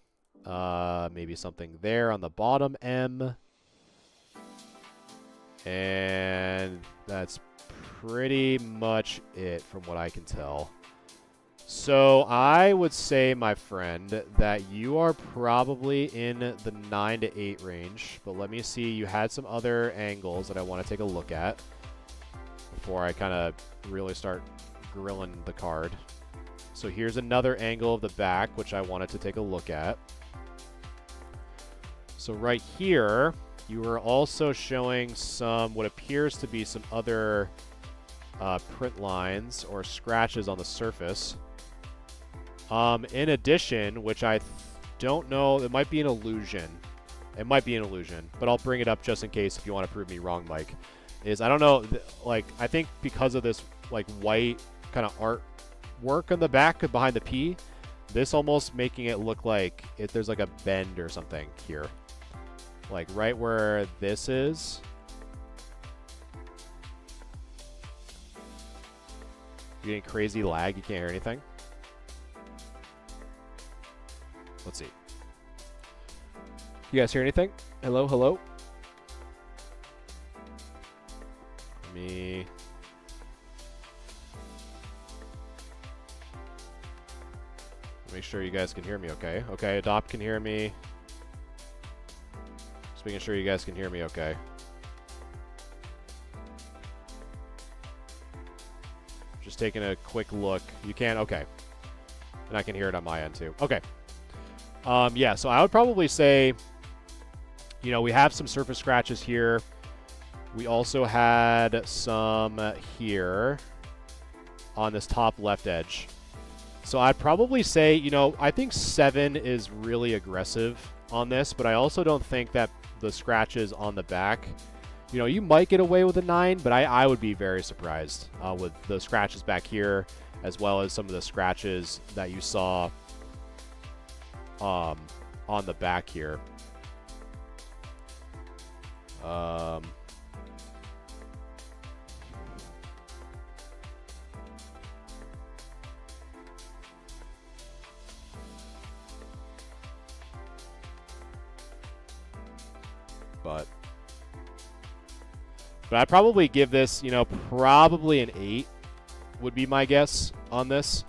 Maybe something there on the bottom M. And that's pretty much it from what I can tell. So I would say, my friend, that you are probably in the 9 to 8 range. But let me see. You had some other angles that I want to take a look at before I kind of really start grilling the card. So here's another angle of the back, which I wanted to take a look at. So right here, you are also showing some, what appears to be some other print lines or scratches on the surface. In addition, which I don't know, it might be an illusion. It might be an illusion, but I'll bring it up just in case if you want to prove me wrong, Mike. Is, I don't know, like, I think because of this, like, white kind of art work on the back behind the P, this almost making it look like there's like a bend or something here. Like right where this is. You're getting crazy lag, you can't hear anything. Let's see. You guys hear anything? Hello, hello? Let me... make sure you guys can hear me okay. Okay, Adopt can hear me. Just making sure you guys can hear me okay. Just taking a quick look. You can? Okay. And I can hear it on my end too. Okay. Yeah, so I would probably say, you know, we have some surface scratches here. We also had some here on this top left edge. So I'd probably say, you know, I think 7 is really aggressive on this, but I also don't think that the scratches on the back, you know, you might get away with a 9, but I would be very surprised with the scratches back here, as well as some of the scratches that you saw on the back here. But I'd probably give this, you know, probably an 8 would be my guess on this.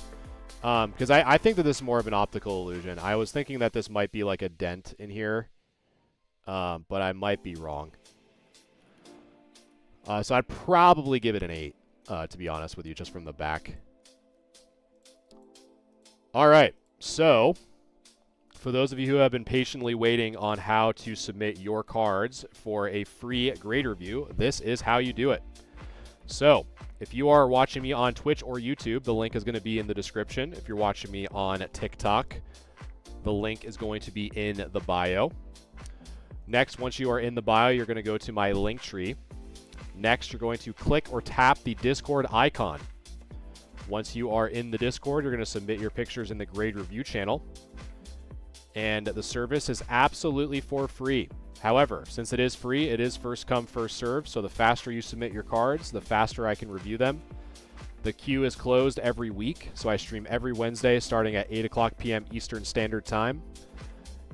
Because I think that this is more of an optical illusion. I was thinking that this might be like a dent in here. But I might be wrong. So I'd probably give it an 8, to be honest with you, just from the back. All right, so for those of you who have been patiently waiting on how to submit your cards for a free grade review, this is how you do it. So if you are watching me on Twitch or YouTube, the link is going to be in the description. If you're watching me on TikTok, the link is going to be in the bio. Next, once you are in the bio, you're going to go to my link tree. Next, you're going to click or tap the Discord icon. Once you are in the Discord, you're going to submit your pictures in the grade review channel. And the service is absolutely for free. However, since it is free, it is first come, first serve. So the faster you submit your cards, the faster I can review them. The queue is closed every week. So I stream every Wednesday starting at 8 o'clock p.m. Eastern Standard Time.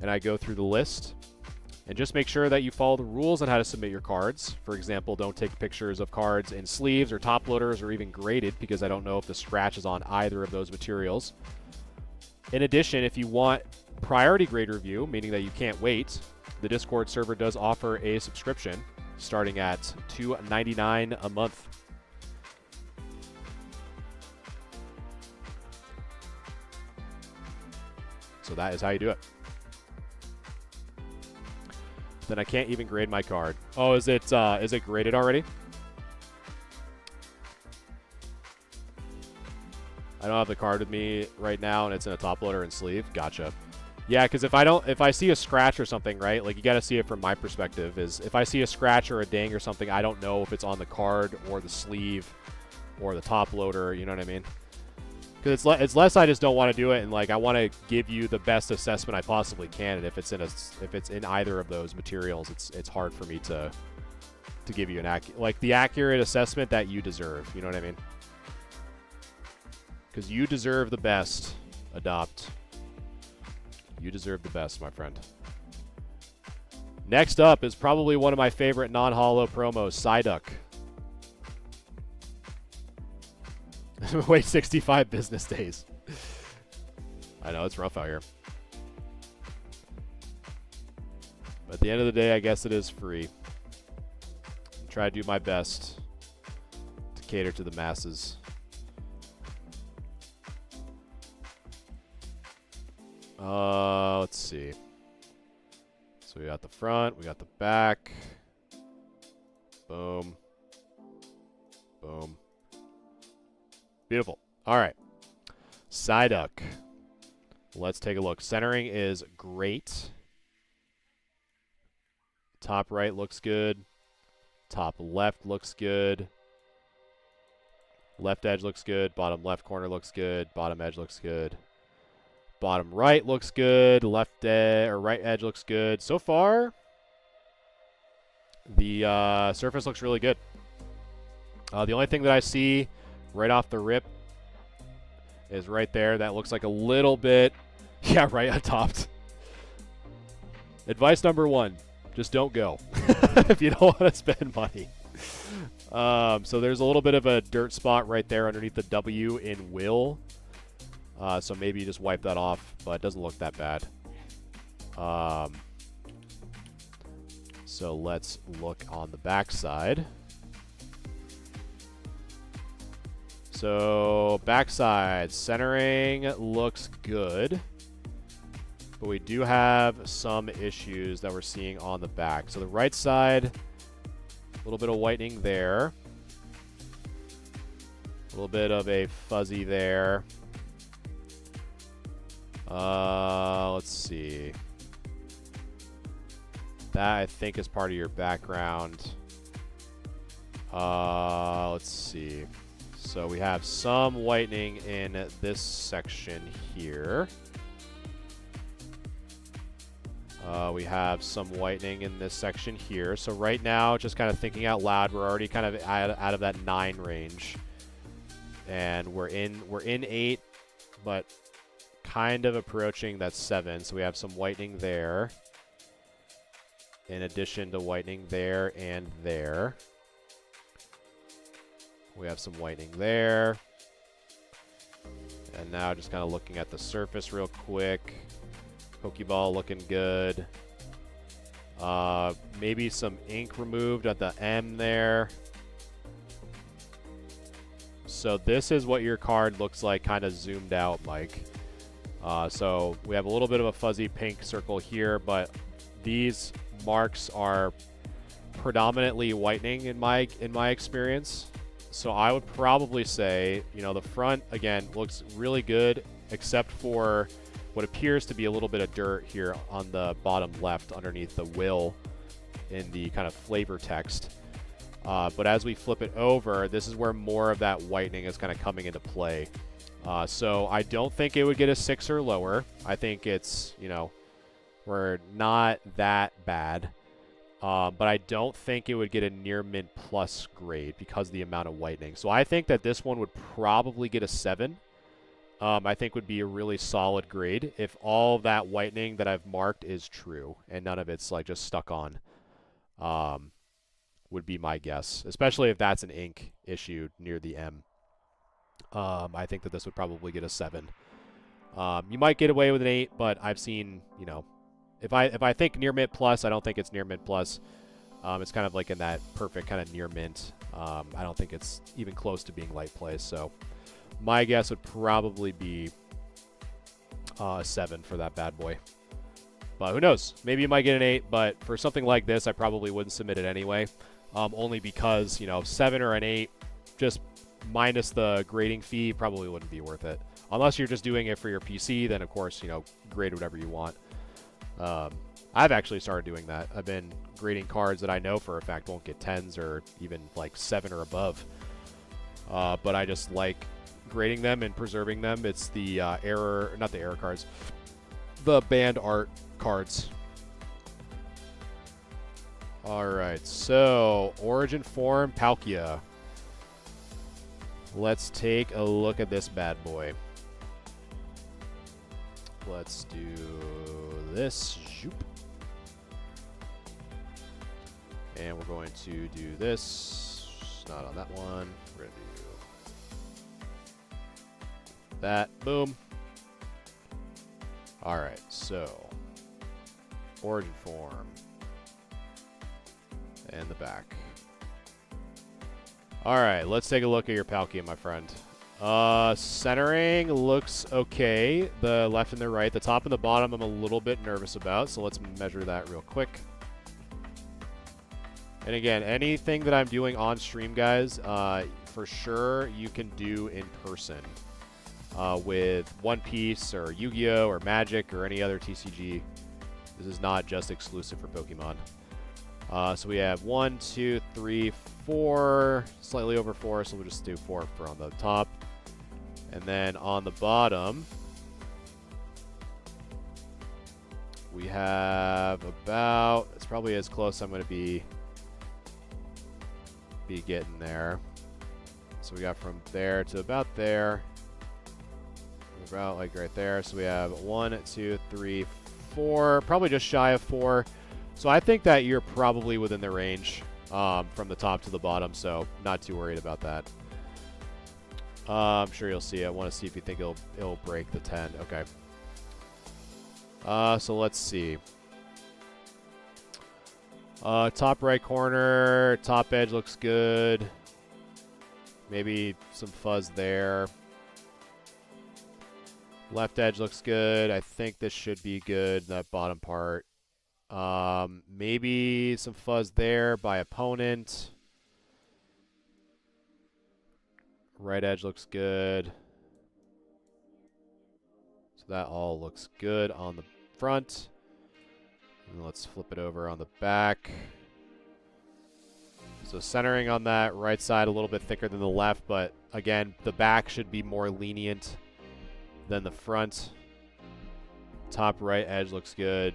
And I go through the list. And just make sure that you follow the rules on how to submit your cards. For example, don't take pictures of cards in sleeves or top loaders or even graded, because I don't know if the scratch is on either of those materials. In addition, if you want priority grade review, meaning that you can't wait, the Discord server does offer a subscription starting at $2.99 a month. So that is how you do it. Then I can't even grade my card. Oh, is it graded already? I don't have the card with me right now, and it's in a top loader and sleeve. Gotcha. Yeah, because if I see a scratch or something, right? Like, you got to see it from my perspective. Is if I see a scratch or a ding or something, I don't know if it's on the card or the sleeve or the top loader. You know what I mean? Because it's less I just don't want to do it, and like I want to give you the best assessment I possibly can. And if it's in either of those materials, it's hard for me to give you the accurate assessment that you deserve. You know what I mean? Because you deserve the best. Adopt. You deserve the best, my friend. Next up is probably one of my favorite non-holo promos, Psyduck. Wait 65 business days. I know, it's rough out here. But at the end of the day, I guess it is free. I try to do my best to cater to the masses. Let's see. So we got the front, we got the back. Boom. Boom. Beautiful. All right. Psyduck. Let's take a look. Centering is great. Top right looks good. Top left looks good. Left edge looks good. Bottom left corner looks good. Bottom edge looks good. Bottom right looks good. Left or right edge looks good. So far, the surface looks really good. The only thing that I see right off the rip is right there. That looks like a little bit, yeah, right untopped. Advice number 1, just don't go if you don't want to spend money. So there's a little bit of a dirt spot right there underneath the W in Will. So maybe you just wipe that off, but it doesn't look that bad. So let's look on the back side. So backside centering looks good, but we do have some issues that we're seeing on the back. So the right side, a little bit of whitening there, a little bit of a fuzzy there. Let's see. That I think is part of your background. Let's see. So we have some whitening in this section here. We have some whitening in this section here. So right now, just kind of thinking out loud, we're already kind of out of that 9 range, and we're in 8, but kind of approaching that 7. So we have some whitening there, in addition to whitening there and there. We have some whitening there. And now just kind of looking at the surface real quick. Pokeball looking good. Maybe some ink removed at the M there. So this is what your card looks like kind of zoomed out, Mike. So we have a little bit of a fuzzy pink circle here, but these marks are predominantly whitening in my experience. So I would probably say, you know, the front, again, looks really good, except for what appears to be a little bit of dirt here on the bottom left underneath the will in the kind of flavor text. But as we flip it over, this is where more of that whitening is kind of coming into play. So I don't think it would get a 6 or lower. I think it's, you know, we're not that bad. But I don't think it would get a near mint plus grade because of the amount of whitening. So I think that this one would probably get a 7. I think would be a really solid grade if all that whitening that I've marked is true and none of it's like just stuck on. Would be my guess, especially if that's an ink issue near the M. I think that this would probably get a 7. You might get away with an 8, but I've seen, you know, if I think near mint plus, I don't think it's near mint plus. It's kind of like in that perfect kind of near mint. I don't think it's even close to being light play. So my guess would probably be 7 for that bad boy. But who knows? Maybe you might get an 8, but for something like this, I probably wouldn't submit it anyway. Only because, you know, 7 or an 8, just minus the grading fee, probably wouldn't be worth it. Unless you're just doing it for your PC, then of course, you know, grade whatever you want. I've actually started doing that. I've been grading cards that I know for a fact won't get 10s or even like 7 or above. But I just like grading them and preserving them. It's the not the error cards, the banned art cards. Alright, so Origin Form Palkia. Let's take a look at this bad boy. Let's do this. Zoop. And we're going to do this. Not on that one. We're going to do that. Boom. Alright, so Origin Form. And the back. Alright, let's take a look at your Palkia, my friend. Centering looks okay. The left and the right. The top and the bottom I'm a little bit nervous about, so let's measure that real quick. And again, anything that I'm doing on stream, guys, for sure you can do in person. With One Piece or Yu-Gi-Oh! Or Magic or any other TCG. This is not just exclusive for Pokemon. So we have 1, 2, 3, 4, slightly over 4, so we'll just do 4 for on the top. And then on the bottom, we have about, it's probably as close I'm going to be getting there. So we got from there to about there. About like right there. So we have 1, 2, 3, 4, probably just shy of 4. So I think that you're probably within the range from the top to the bottom, so not too worried about that. I'm sure you'll see. I want to see if you think it'll break the 10. Okay. So let's see. Top right corner, top edge looks good. Maybe some fuzz there. Left edge looks good. I think this should be good, that bottom part. Maybe some fuzz there by opponent. Right edge looks good. So that all looks good on the front. And let's flip it over on the back. So centering on that right side a little bit thicker than the left, but again, the back should be more lenient than the front. Top right edge looks good.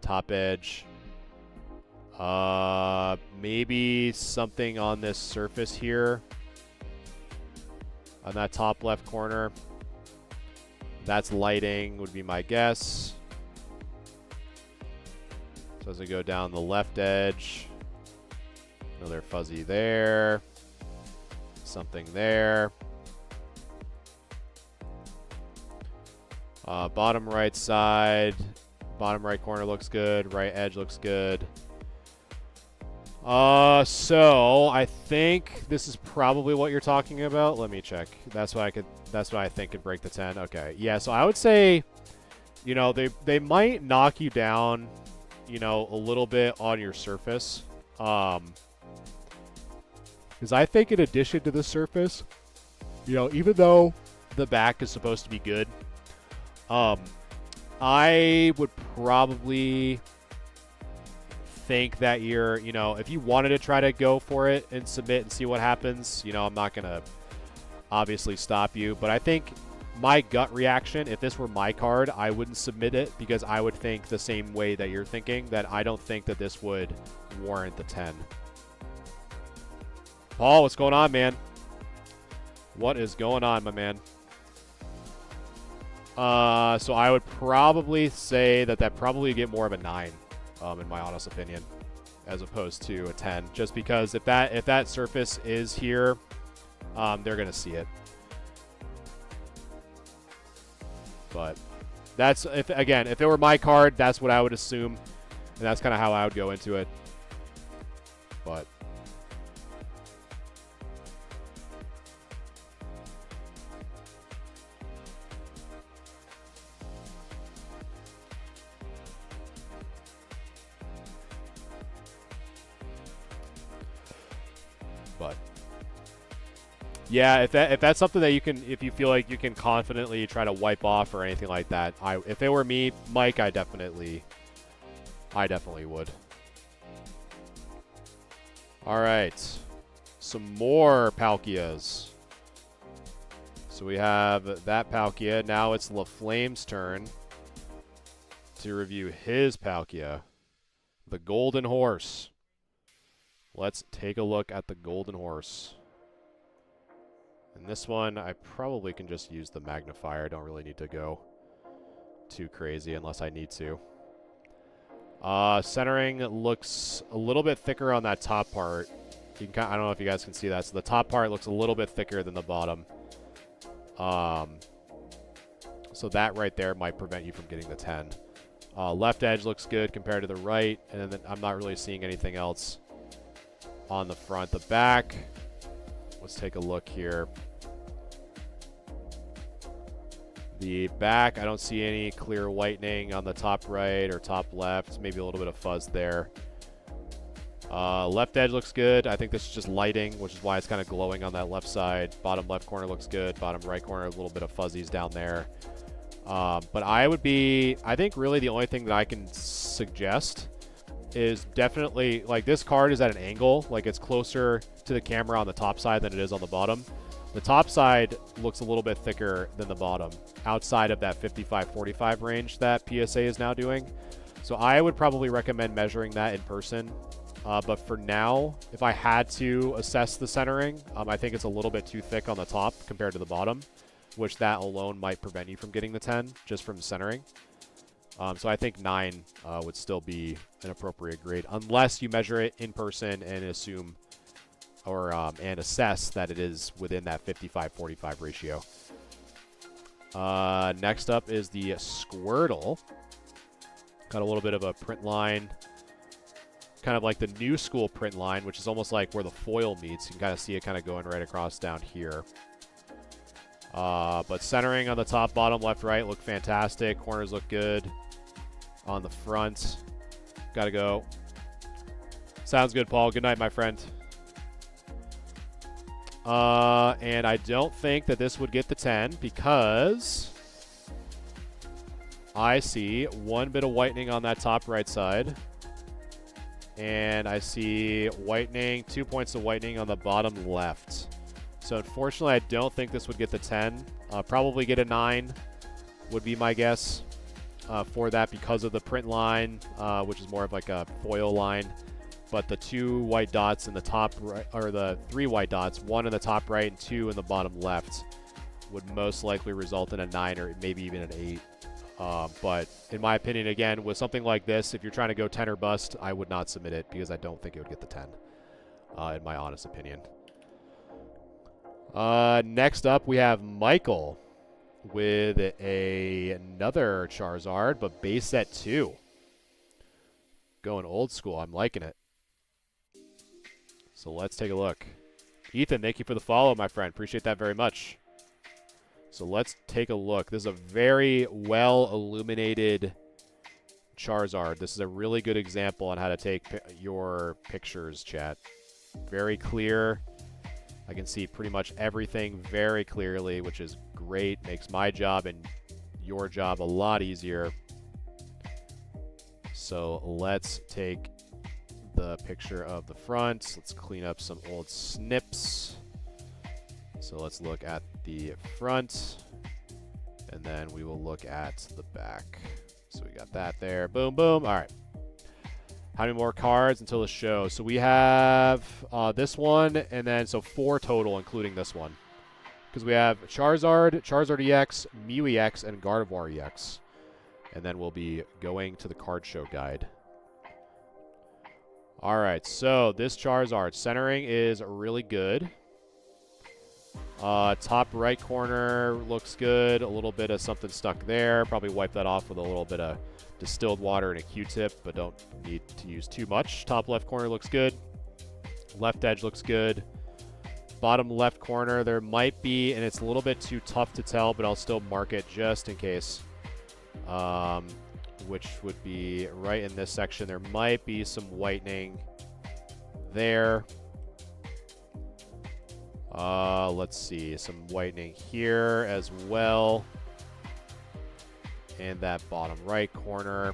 Top edge. Maybe something on this surface here. On that top left corner. That's lighting would be my guess. So as I go down the left edge. Another fuzzy there. Something there. Bottom right side. Bottom right corner looks good. Right edge looks good. So I think this is probably what you're talking about. Let me check. That's what I think could break the 10. Okay. Yeah, so I would say, you know, they might knock you down, you know, a little bit on your surface. Because I think in addition to the surface, you know, even though the back is supposed to be good, I would probably think that you're, you know, if you wanted to try to go for it and submit and see what happens, you know, I'm not going to obviously stop you. But I think my gut reaction, if this were my card, I wouldn't submit it because I would think the same way that you're thinking, that I don't think that this would warrant the 10. Paul, what's going on, man? What is going on, my man? So I would probably say that probably get more of a 9, in my honest opinion, as opposed to a 10. Just because if that surface is here, they're gonna see it. But that's if it were my card, that's what I would assume, and that's kind of how I would go into it. But But yeah, if that's something that if you feel like you can confidently try to wipe off or anything like that, if it were me, Mike, I definitely would. All right, some more Palkias. So we have that Palkia. Now it's LaFlame's turn to review his Palkia, the Golden Horse. Let's take a look at the Golden Horse. And this one, I probably can just use the magnifier. I don't really need to go too crazy unless I need to. Centering looks a little bit thicker on that top part. You can, I don't know if you guys can see that. So the top part looks a little bit thicker than the bottom. So that right there might prevent you from getting the 10. Left edge looks good compared to the right, and then I'm not really seeing anything else on the front. The back, let's take a look here. The back, I don't see any clear whitening on the top right or top left. Maybe a little bit of fuzz there. Left edge looks good. I think this is just lighting, which is why it's kind of glowing on that left side. Bottom left corner looks good. Bottom right corner, a little bit of fuzzies down there. But I think really the only thing that I can suggest is definitely, like, this card is at an angle. Like, it's closer to the camera on the top side than it is on the bottom. The top side looks a little bit thicker than the bottom, outside of that 55-45 range that PSA is now doing. So I would probably recommend measuring that in person. But for now, if I had to assess the centering, I think it's a little bit too thick on the top compared to the bottom, which that alone might prevent you from getting the 10 just from centering. So I think 9 would still be an appropriate grade, unless you measure it in person and assume or and assess that it is within that 55-45 ratio. Next up is the Squirtle. Got a little bit of a print line, kind of like the new school print line, which is almost like where the foil meets. You can kind of see it kind of going right across down here. But centering on the top, bottom, left, right look fantastic. Corners look good. On the front, gotta go. Sounds good, Paul. Good night, my friend. And I don't think that this would get the 10 because I see one bit of whitening on that top right side. And I see whitening, 2 points of whitening on the bottom left. So unfortunately, I don't think this would get the 10. Probably get a 9 would be my guess for that because of the print line, which is more of like a foil line. But the 2 white dots in the top right, or the 3 white dots, 1 in the top right and 2 in the bottom left, would most likely result in a 9 or maybe even an 8. But in my opinion, again, with something like this, if you're trying to go 10 or bust, I would not submit it because I don't think it would get the 10, in my honest opinion. Next up, we have Michael with another Charizard, but base set 2. Going old school. I'm liking it. So let's take a look. Ethan, thank you for the follow, my friend. Appreciate that very much. So let's take a look. This is a very well illuminated Charizard. This is a really good example on how to take your pictures, chat. Very clear. I can see pretty much everything very clearly, which is great. Makes my job and your job a lot easier. So let's take the picture of the front. Let's clean up some old snips. So let's look at the front, and then we will look at the back. So we got that there. Boom, boom. All right. How many more cards until the show? So we have this one, and then so 4 total, including this one. Because we have Charizard, Charizard EX, Mew EX, and Gardevoir EX. And then we'll be going to the card show guide. All right, so this Charizard centering is really good. Top right corner looks good. A little bit of something stuck there. Probably wipe that off with a little bit of distilled water and a Q-tip, but don't need to use too much. Top left corner looks good. Left edge looks good. Bottom left corner, there might be, and it's a little bit too tough to tell, but I'll still mark it just in case. Which would be right in this section. There might be some whitening there. Let's see. Some whitening here as well. And that bottom right corner.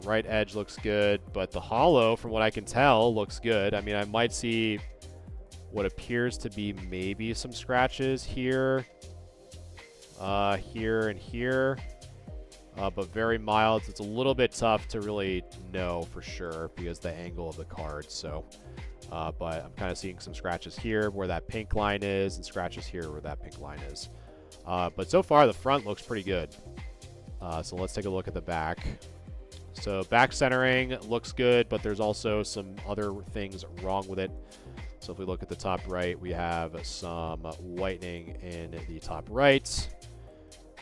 Right edge looks good, but the hollow, from what I can tell, looks good. I mean, I might see what appears to be maybe some scratches here, here and here, but very mild. So it's a little bit tough to really know for sure because the angle of the card. So, but I'm kind of seeing some scratches here where that pink line is, and scratches here where that pink line is. But so far, the front looks pretty good. So let's take a look at the back. So back centering looks good, but there's also some other things wrong with it. So if we look at the top right, we have some whitening in the top right.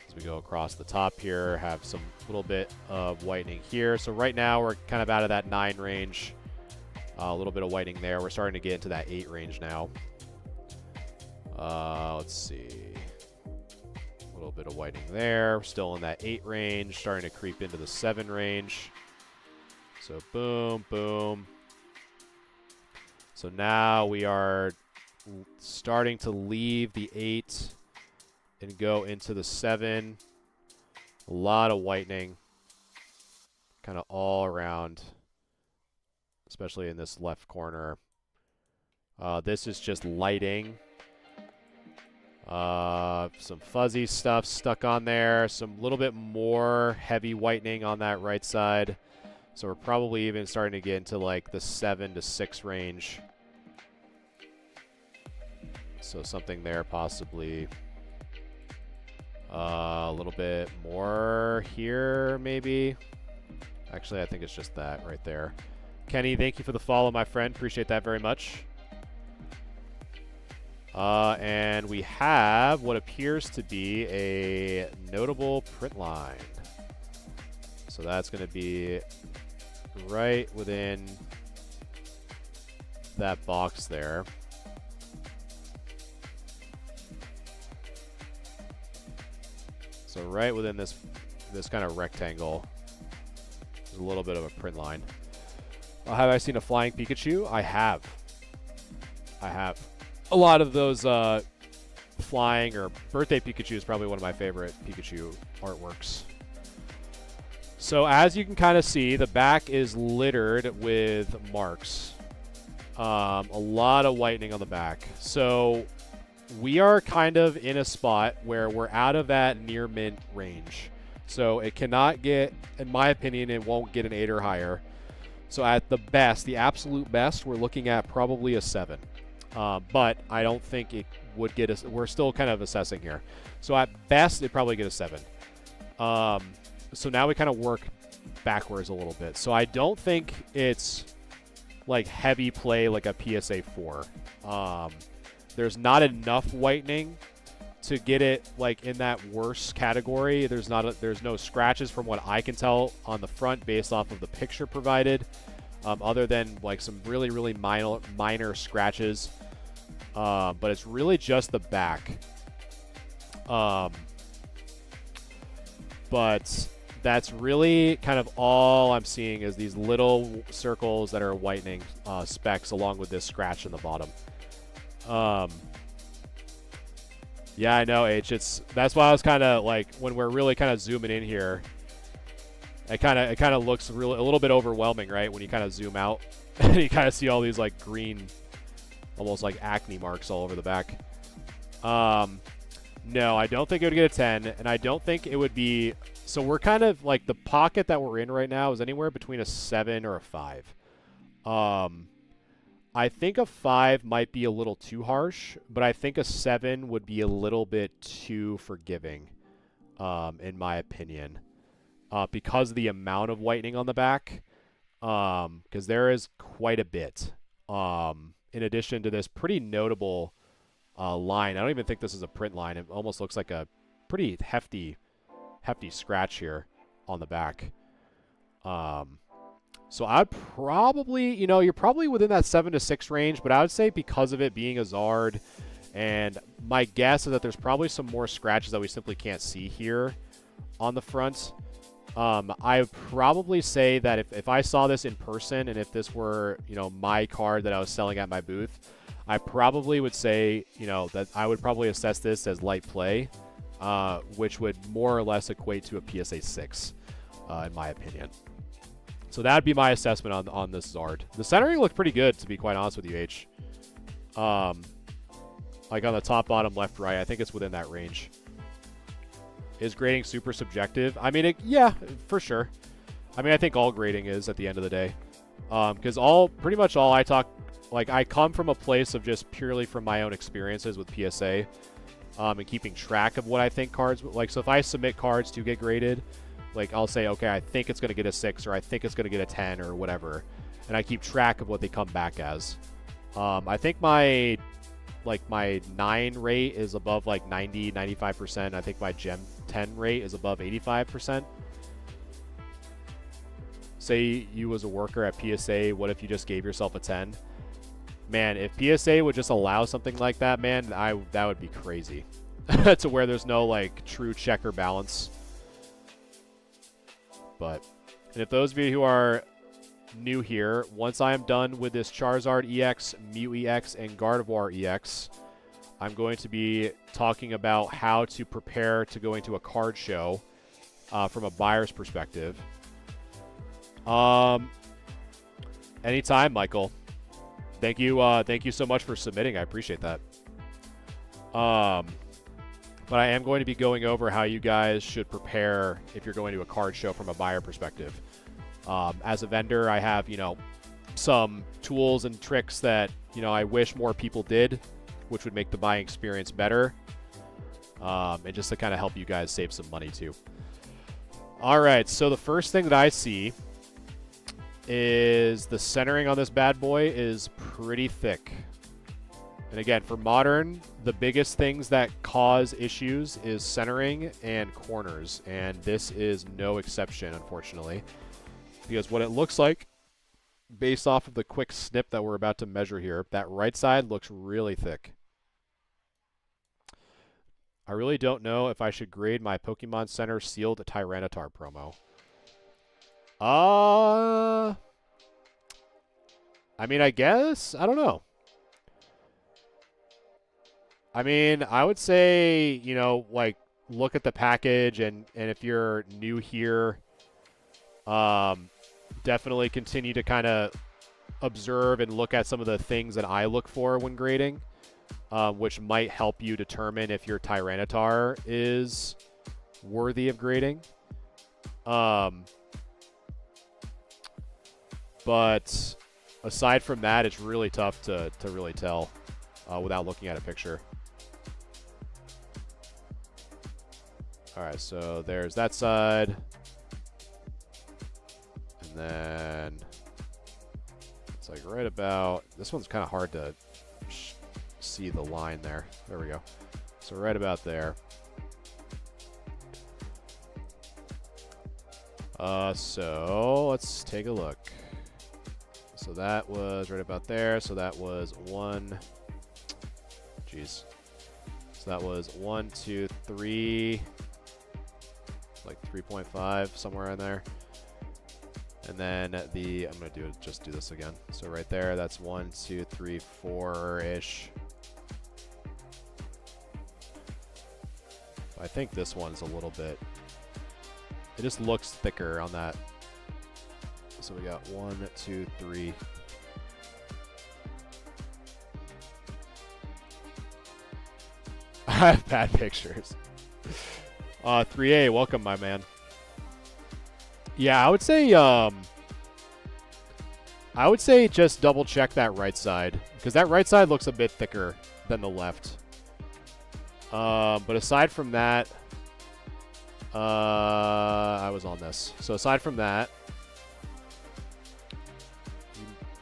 As we go across the top here, have some little bit of whitening here. So right now we're kind of out of that 9 range. A little bit of whitening there. We're starting to get into that 8 range now. Let's see. A little bit of whitening there. We're still in that 8 range, starting to creep into the 7 range. So boom, boom. So now we are starting to leave the 8 and go into the 7. A lot of whitening kind of all around, especially in this left corner. This is just lighting. Some fuzzy stuff stuck on there. Some little bit more heavy whitening on that right side. So we're probably even starting to get into like the 7 to 6 range. So something there possibly. A little bit more here maybe. Actually, I think it's just that right there. Kenny, thank you for the follow, my friend. Appreciate that very much. And we have what appears to be a notable print line. So that's going to be right within that box there. So right within this kind of rectangle, there's a little bit of a print line. Have I seen a flying Pikachu? I have. A lot of those flying or birthday Pikachu is probably one of my favorite Pikachu artworks. So as you can kind of see, the back is littered with marks. A lot of whitening on the back. So we are kind of in a spot where we're out of that near mint range. So it cannot get, in my opinion, it won't get an 8 or higher. So at the best, the absolute best, we're looking at probably a 7. But I don't think it would get us. We're still kind of assessing here. So at best, it'd probably get a 7. So now we kind of work backwards a little bit. So I don't think it's like heavy play like a PSA 4. There's not enough whitening to get it like in that worse category. There's no scratches from what I can tell on the front based off of the picture provided, other than like some really minor scratches. But it's really just the back. But that's really kind of all I'm seeing is these little circles that are whitening specks along with this scratch in the bottom. Yeah, I know, H. That's why I was kind of like, when we're really kind of zooming in here, it kind of looks really a little bit overwhelming, right? When you kind of zoom out and you kind of see all these like green, almost like acne marks all over the back. No, I don't think it would get a 10, and I don't think it would be. So we're kind of like the pocket that we're in right now is anywhere between a 7 or a 5. I think a 5 might be a little too harsh, but I think a 7 would be a little bit too forgiving, in my opinion, because of the amount of whitening on the back, because there is quite a bit, in addition to this pretty notable line. I don't even think this is a print line. It almost looks like a pretty hefty scratch here on the back. So I'd probably, you're probably within that 7 to 6 range, but I would say because of it being a Zard, and my guess is that there's probably some more scratches that we simply can't see here on the front. I would probably say that if I saw this in person and if this were, my card that I was selling at my booth, I probably would say, that I would probably assess this as light play, which would more or less equate to a PSA 6, in my opinion. So that'd be my assessment on this Zard. The centering looked pretty good, to be quite honest with you, H. Like on the top, bottom, left, right, I think it's within that range. Is grading super subjective? I mean, yeah, for sure. I mean, I think all grading is at the end of the day. Because pretty much all I talk, like I come from a place of just purely from my own experiences with PSA, and keeping track of what I think cards, like, so if I submit cards to get graded, like I'll say, okay, I think it's going to get a 6 or I think it's going to get a 10 or whatever. And I keep track of what they come back as. I think my 9 rate is above like 90, 95%. I think my Gem 10 rate is above 85%. Say you was a worker at PSA, what if you just gave yourself a 10? Man, if PSA would just allow something like that, man, that would be crazy. To where there's no like true check or balance. And if those of you who are new here, once I am done with this Charizard EX, Mew EX, and Gardevoir EX, I'm going to be talking about how to prepare to go into a card show from a buyer's perspective. Anytime, Michael. Thank you so much for submitting. I appreciate that. But I am going to be going over how you guys should prepare if you're going to a card show from a buyer perspective. As a vendor, I have, some tools and tricks that, I wish more people did, which would make the buying experience better. And just to kind of help you guys save some money too. All right, so the first thing that I see is the centering on this bad boy is pretty thick. And again, for Modern, the biggest things that cause issues is centering and corners. And this is no exception, unfortunately. Because what it looks like, based off of the quick snip that we're about to measure here, that right side looks really thick. I really don't know if I should grade my Pokemon Center sealed Tyranitar promo. I mean, I guess? I don't know. I mean, I would say, like, look at the package, and if you're new here, definitely continue to kind of observe and look at some of the things that I look for when grading, which might help you determine if your Tyranitar is worthy of grading. But aside from that, it's really tough to really tell without looking at a picture. All right, so there's that side. And then it's like right about, this one's kind of hard to see the line there. There we go. So right about there. So let's take a look. So that was right about there. So that was one. Jeez. So that was 1, 2, 3. Like 3.5, somewhere in there. And then I'm going to just do this again. So right there, that's 1, 2, 3, 4-ish. I think this one's a little bit, it just looks thicker on that. So we got 1, 2, 3. I have bad pictures. 3A, welcome, my man. Yeah, I would say just double check that right side, because that right side looks a bit thicker than the left. But aside from that, I was on this. So aside from that,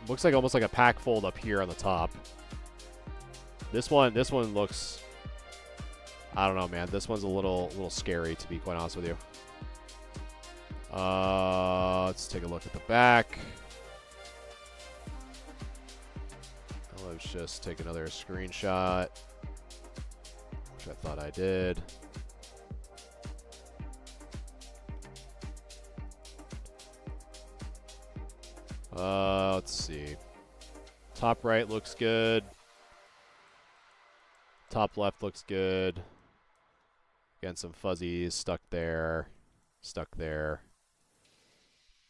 looks like almost like a pack fold up here on the top. This one looks, I don't know, man. This one's a little scary, to be quite honest with you. Let's take a look at the back. Let's just take another screenshot, which I thought I did. Let's see. Top right looks good. Top left looks good. Again, some fuzzies stuck there. Stuck there.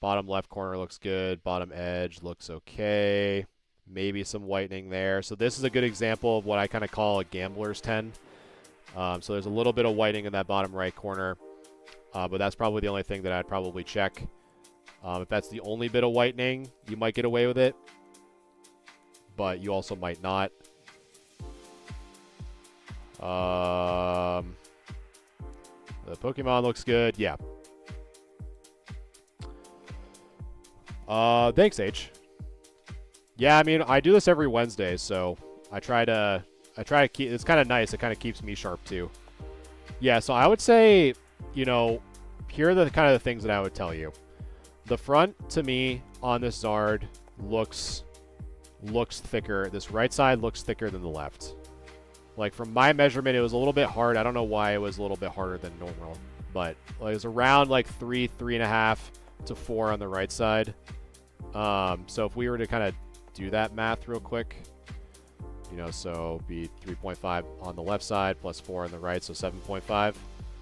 Bottom left corner looks good. Bottom edge looks okay. Maybe some whitening there. So this is a good example of what I kind of call a gambler's 10. So there's a little bit of whitening in that bottom right corner. But that's probably the only thing that I'd probably check. If that's the only bit of whitening, you might get away with it. But you also might not. The Pokemon looks good. Yeah. Thanks, H. Yeah, I mean, I do this every Wednesday, so I try to keep, it's kind of nice. It kind of keeps me sharp too. Yeah, so I would say, you know, here are the kind of the things that I would tell you. The front, to me, on this Zard looks thicker. This right side looks thicker than the left. Like, from my measurement, it was a little bit hard. I don't know why it was a little bit harder than normal, but like, it was around like 3.5 to 4 on the right side. So if we were to kind of do that math real quick, you know, so be 3.5 on the left side plus 4 on the right, so 7.5.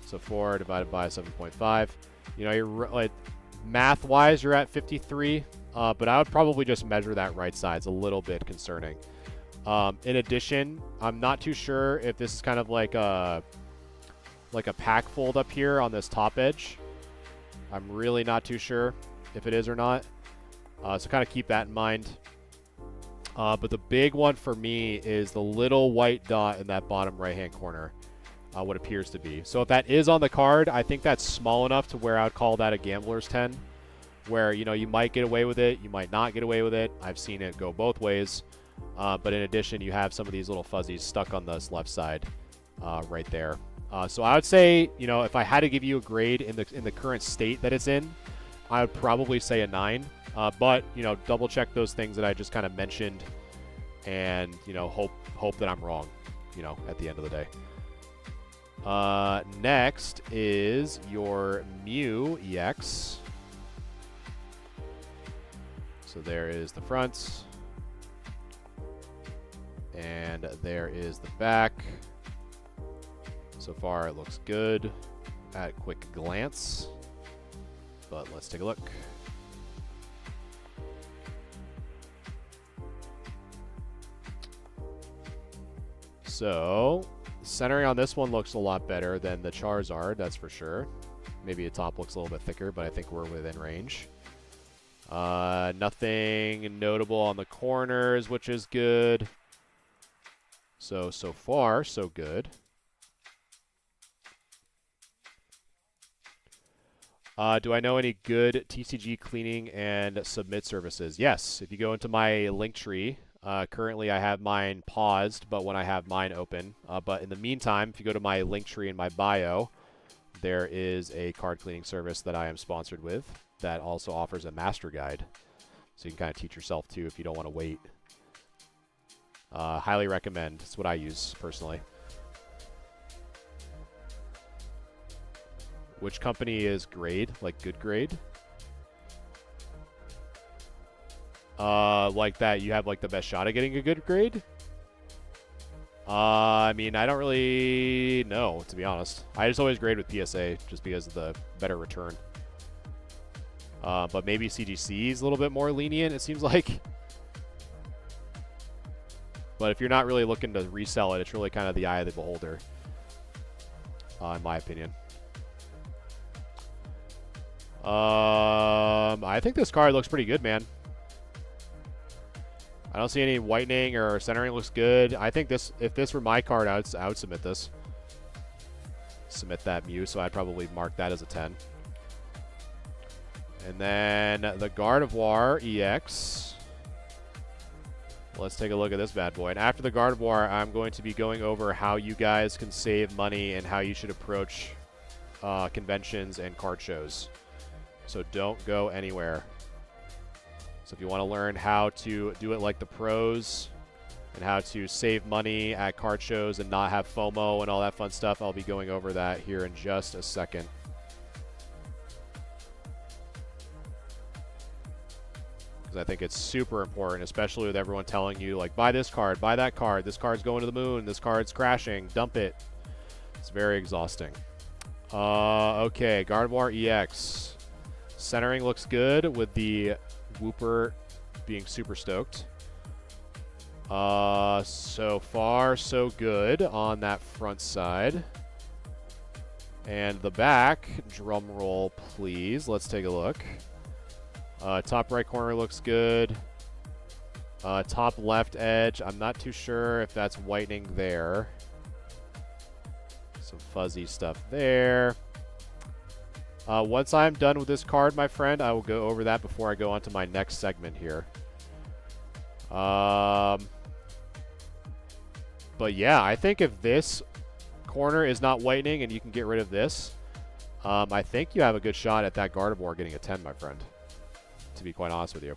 So 4 divided by 7.5. You know, you're like, math-wise, you're at 53, but I would probably just measure that right side. It's a little bit concerning. In addition, I'm not too sure if this is kind of like a pack fold up here on this top edge. I'm really not too sure if it is or not. So kind of keep that in mind. But the big one for me is the little white dot in that bottom right-hand corner, what appears to be. So if that is on the card, I think that's small enough to where I would call that a gambler's 10, where, you know, you might get away with it, you might not get away with it. I've seen it go both ways. But in addition, you have some of these little fuzzies stuck on this left side right there. So I would say, you know, if I had to give you a grade in the current state that it's in, I would probably say a 9. But, you know, double check those things that I just kind of mentioned and, you know, hope that I'm wrong, you know, at the end of the day. Next is your Mew EX. So there is the front. And there is the back. So far, it looks good at quick glance. But let's take a look. So, centering on this one looks a lot better than the Charizard, that's for sure. Maybe the top looks a little bit thicker, but I think we're within range. Nothing notable on the corners, which is good. So far, so good. Do I know any good TCG cleaning and submit services? Yes, if you go into my Linktree, currently I have mine paused, but when I have mine open. But in the meantime, if you go to my Linktree in my bio, there is a card cleaning service that I am sponsored with that also offers a master guide. So you can kind of teach yourself too if you don't want to wait. Highly recommend. It's what I use personally. Which company is grade? Like good grade? Like that you have like the best shot at getting a good grade? I mean, I don't really know, to be honest. I just always grade with PSA just because of the better return. But maybe CGC is a little bit more lenient, it seems like. But if you're not really looking to resell it, it's really kind of the eye of the beholder, in my opinion. I think this card looks pretty good, man. I don't see any whitening or centering. Looks good. I think this, if this were my card, I would submit this. Submit that Mew, so I'd probably mark that as a 10. And then the Gardevoir EX. Let's take a look at this bad boy. And after the Gardevoir, I'm going to be going over how you guys can save money and how you should approach conventions and card shows. So don't go anywhere. So if you want to learn how to do it like the pros and how to save money at card shows and not have FOMO and all that fun stuff, I'll be going over that here in just a second. because I think it's super important, especially with everyone telling you, like, buy this card, buy that card, this card's going to the moon, this card's crashing, dump it. It's very exhausting. Okay, Gardevoir EX. Centering looks good with the Wooper being super stoked. So far, so good on that front side. And the back, drum roll, please. Let's take a look. Top right corner looks good. Top left edge, I'm not too sure if that's whitening there. Some fuzzy stuff there. Once I'm done with this card, my friend, I will go over that before I go on to my next segment here. But yeah, I think if this corner is not whitening and you can get rid of this, I think you have a good shot at that Gardevoir getting a 10, my friend, to be quite honest with you.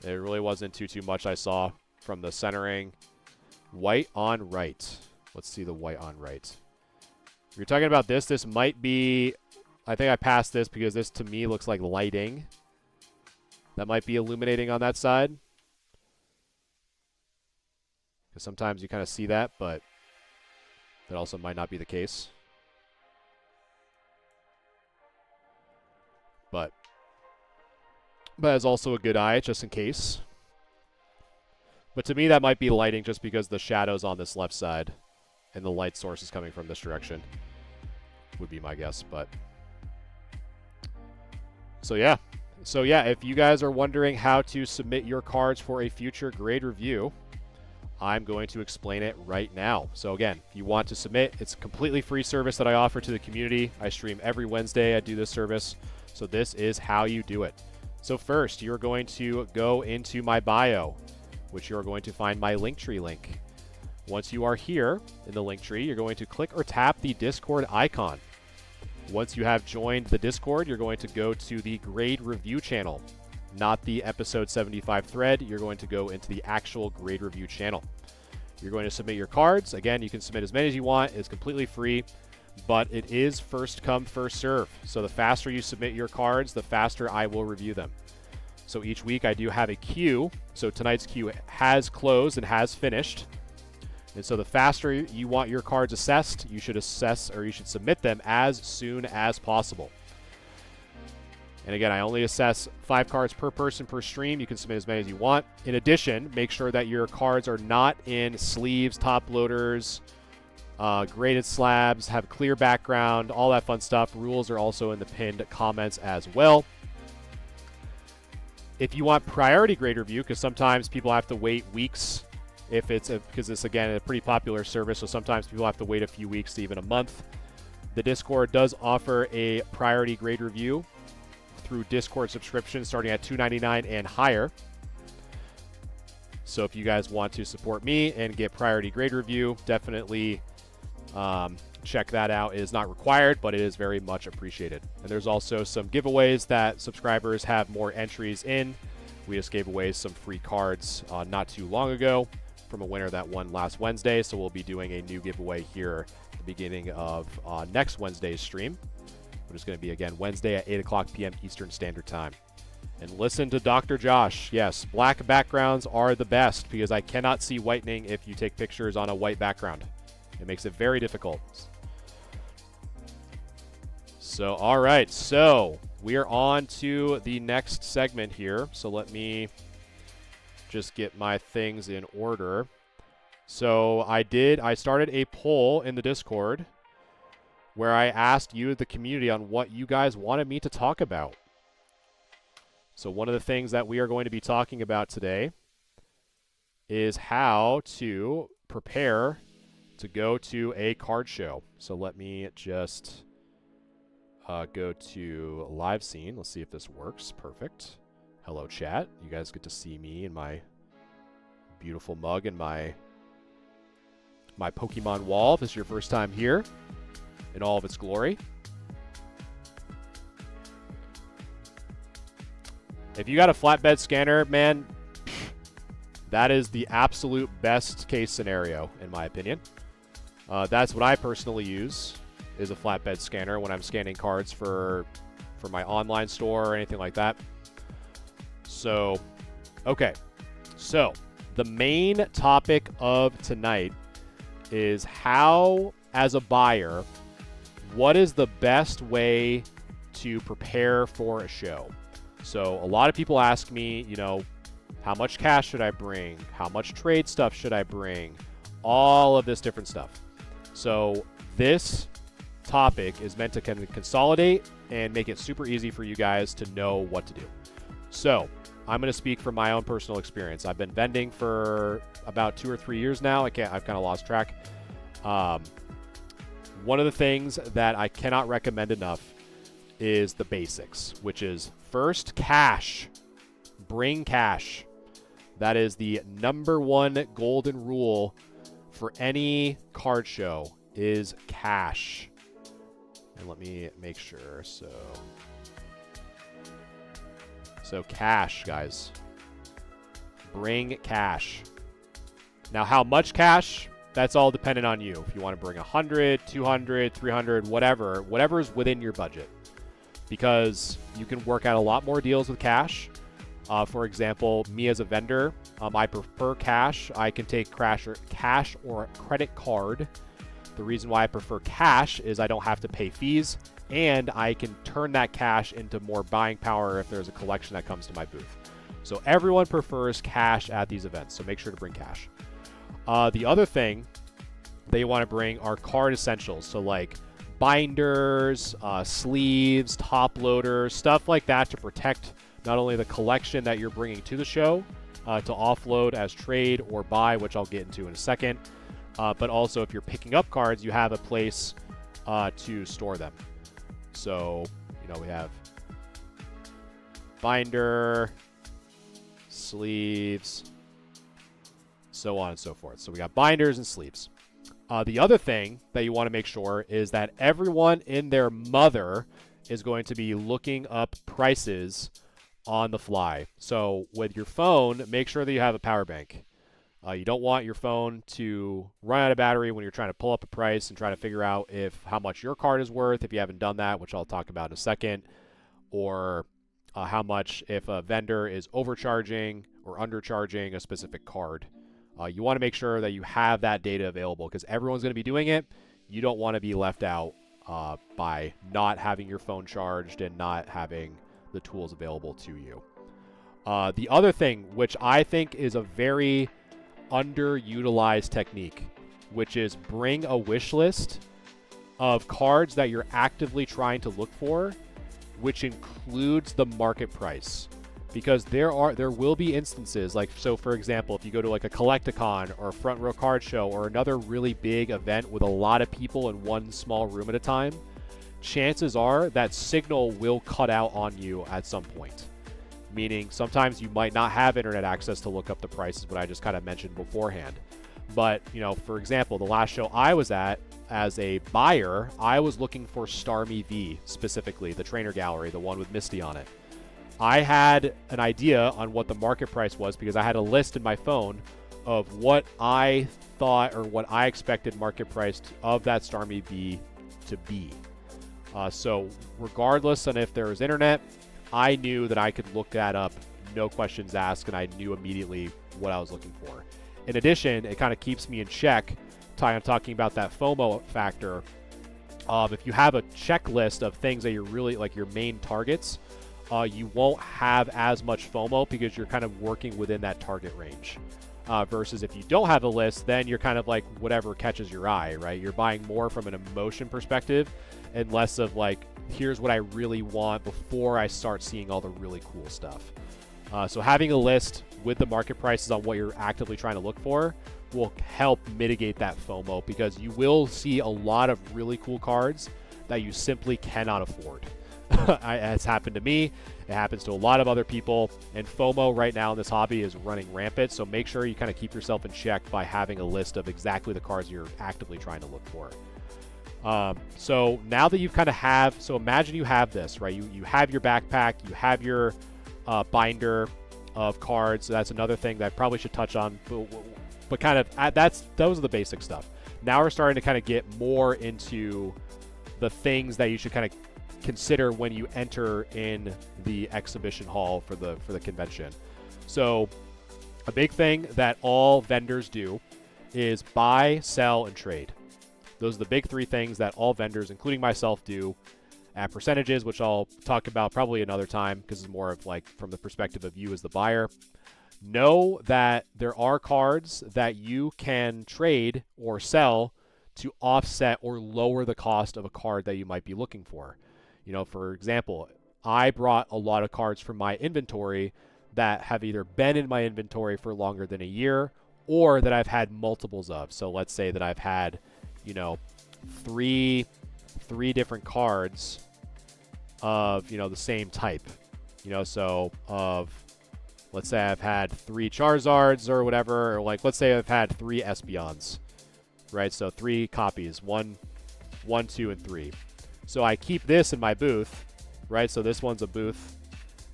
It really wasn't too much I saw from the centering. White on right. Let's see the white on right. If you're talking about this, this might be... I think I passed this because this, to me, looks like lighting. That might be illuminating on that side. Because sometimes you kind of see that, but that also might not be the case. But it's also a good eye, just in case. But to me, that might be lighting just because the shadows on this left side and the light source is coming from this direction. Would be my guess, but... So yeah, if you guys are wondering how to submit your cards for a future grade review, I'm going to explain it right now. So again, if you want to submit, it's a completely free service that I offer to the community. I stream every Wednesday. I do this service. So this is how you do it. So first, you're going to go into my bio, which you're going to find my Linktree link. Once you are here in the Linktree, you're going to click or tap the Discord icon. Once you have joined the Discord, you're going to go to the grade review channel, not the episode 75 thread. You're going to go into the actual grade review channel. You're going to submit your cards. Again, you can submit as many as you want. It's completely free, but it is first come, first serve. So the faster you submit your cards, the faster I will review them. So each week I do have a queue. So tonight's queue has closed and has finished. And so the faster you want your cards assessed, you should assess or you should submit them as soon as possible. And again, I only assess 5 cards per person per stream. You can submit as many as you want. In addition, make sure that your cards are not in sleeves, top loaders, graded slabs, have a clear background, all that fun stuff. Rules are also in the pinned comments as well. If you want priority grade review, because sometimes people have to wait weeks if it's because it's, again, a pretty popular service, so sometimes people have to wait a few weeks to even a month. The Discord does offer a priority grade review through Discord subscription starting at $2.99 and higher. So if you guys want to support me and get priority grade review, definitely check that out. It is not required, but it is very much appreciated. And there's also some giveaways that subscribers have more entries in. We just gave away some free cards not too long ago from a winner that won last Wednesday, so we'll be doing a new giveaway here at the beginning of next Wednesday's stream, which is going to be, again, Wednesday at 8 o'clock p.m. Eastern Standard Time. And listen to Dr. Josh. Yes, black backgrounds are the best because I cannot see whitening if you take pictures on a white background. It makes it very difficult. So, all right, so we are on to the next segment here. So let me just get my things in order. So I started a poll in the Discord where I asked you, the community, on what you guys wanted me to talk about. So one of the things that we are going to be talking about today is how to prepare to go to a card show. So let me just go to live scene. Let's see if this works. Perfect. Hello, chat. You guys get to see me in my beautiful mug and my Pokemon wall. If this is your first time here, in all of its glory. If you got a flatbed scanner, man, that is the absolute best case scenario, in my opinion. That's what I personally use, is a flatbed scanner when I'm scanning cards for my online store or anything like that. So Okay, so the main topic of tonight is how, as a buyer, what is the best way to prepare for a show? So a lot of people ask me, you know, how much cash should I bring? How much trade stuff should I bring? All of this different stuff. So this topic is meant to kind of consolidate and make it super easy for you guys to know what to do. So I'm going to speak from my own personal experience. I've been vending for about 2 or 3 years now. I've kind of lost track. One of the things that I cannot recommend enough is the basics, which is first, cash. Bring cash. That is the #1 golden rule for any card show is cash. And let me make sure. So cash, guys. Bring cash. Now, how much cash? That's all dependent on you. If you want to bring 100, 200, 300, whatever is within your budget. Because you can work out a lot more deals with cash. For example, me as a vendor, I prefer cash. I can take cash or credit card. The reason why I prefer cash is I don't have to pay fees, and I can turn that cash into more buying power if there's a collection that comes to my booth. So everyone prefers cash at these events, so make sure to bring cash. The other thing that you want to bring are card essentials. So like binders, sleeves, top loaders, stuff like that to protect not only the collection that you're bringing to the show to offload as trade or buy, which I'll get into in a second, but also if you're picking up cards, you have a place to store them. So, you know, we have binder, sleeves, so on and so forth. So we got binders and sleeves. The other thing that you want to make sure is that everyone in their mother is going to be looking up prices on the fly. So with your phone, make sure that you have a power bank. You don't want your phone to run out of battery when you're trying to pull up a price and try to figure out how much your card is worth, if you haven't done that, which I'll talk about in a second, or how much if a vendor is overcharging or undercharging a specific card. You want to make sure that you have that data available because everyone's going to be doing it. You don't want to be left out by not having your phone charged and not having the tools available to you. The other thing, which I think is a very underutilized technique, which is bring a wish list of cards that you're actively trying to look for, which includes the market price. Because there will be instances like, so for example, if you go to like a Collecticon or a Front Row Card Show or another really big event with a lot of people in one small room at a time, chances are that signal will cut out on you at some point. Meaning sometimes you might not have internet access to look up the prices, what I just kind of mentioned beforehand. But, you know, for example, the last show I was at as a buyer, I was looking for Starmie V specifically, the trainer gallery, the one with Misty on it. I had an idea on what the market price was because I had a list in my phone of what I thought or what I expected market price of that Starmie V to be. So regardless on if there was internet, I knew that I could look that up, no questions asked, and I knew immediately what I was looking for. In addition, it kind of keeps me in check, talking about that FOMO factor. If you have a checklist of things that you're really, like your main targets, you won't have as much FOMO because you're kind of working within that target range. Versus if you don't have a list, then you're kind of like whatever catches your eye, right? You're buying more from an emotion perspective and less of like, here's what I really want before I start seeing all the really cool stuff. So having a list with the market prices on what you're actively trying to look for will help mitigate that FOMO because you will see a lot of really cool cards that you simply cannot afford. It's happened to me. It happens to a lot of other people. And FOMO right now in this hobby is running rampant. So make sure you kind of keep yourself in check by having a list of exactly the cards you're actively trying to look for. So now that you've kind of so imagine you have this, right? You have your backpack, you have your binder of cards. So that's another thing that I probably should touch on, but kind of those are the basic stuff. Now we're starting to kind of get more into the things that you should kind of consider when you enter in the exhibition hall for the convention. So a big thing that all vendors do is buy, sell, and trade. Those are the big three things that all vendors, including myself, do at percentages, which I'll talk about probably another time because it's more of like from the perspective of you as the buyer. Know that there are cards that you can trade or sell to offset or lower the cost of a card that you might be looking for. You know, for example, I brought a lot of cards from my inventory that have either been in my inventory for longer than a year or that I've had multiples of. So let's say that I've had, you know, three different cards of, you know, the same type, you know, so of, let's say I've had 3 Charizards or whatever, or like, let's say I've had 3 Espeons, right? So 3 copies, 1, 2, and 3. So I keep this in my booth, right? So this one's a booth,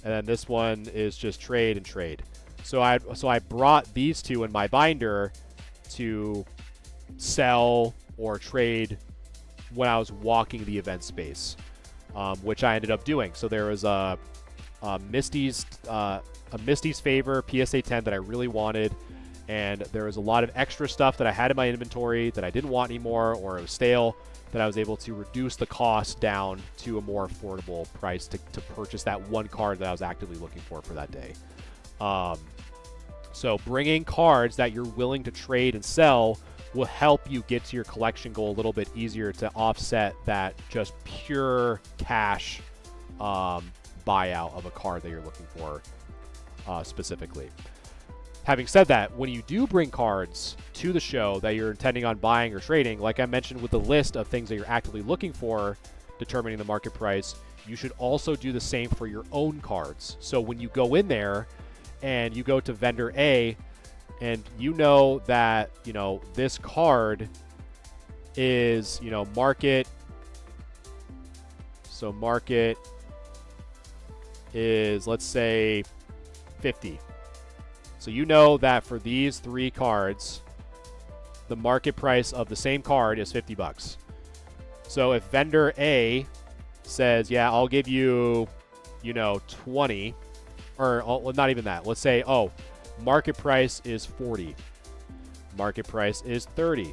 and then this one is just trade and trade. So I brought these 2 in my binder to sell or trade when I was walking the event space, which I ended up doing. So there was a Misty's Favor PSA 10 that I really wanted, and there was a lot of extra stuff that I had in my inventory that I didn't want anymore, or it was stale, that I was able to reduce the cost down to a more affordable price to purchase that one card that I was actively looking for that day. So bringing cards that you're willing to trade and sell will help you get to your collection goal a little bit easier to offset that just pure cash buyout of a card that you're looking for specifically. Having said that, when you do bring cards to the show that you're intending on buying or trading, like I mentioned with the list of things that you're actively looking for, determining the market price, you should also do the same for your own cards. So when you go in there and you go to vendor A, and you know that, you know, this card is, you know, market. So market is, let's say, 50. So you know that for these 3 cards, the market price of the same card is $50. So if vendor A says, yeah, I'll give you, you know, 20, or not even that. Let's say, oh, market price is 40. Market price is 30.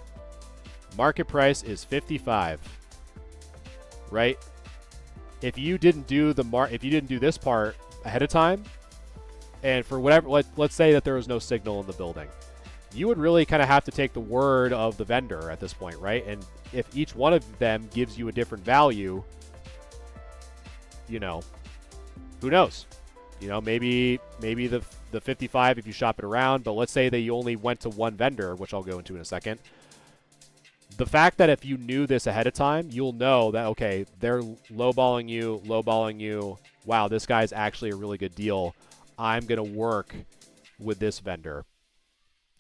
Market price is 55. Right? If you didn't do this part ahead of time, and for whatever, let's say that there was no signal in the building, you would really kind of have to take the word of the vendor at this point, right? And if each one of them gives you a different value, you know, who knows? You know, maybe the 55 if you shop it around, but let's say that you only went to one vendor, which I'll go into in a second. The fact that if you knew this ahead of time, you'll know that, okay, they're lowballing you. Wow, this guy's actually a really good deal. I'm going to work with this vendor.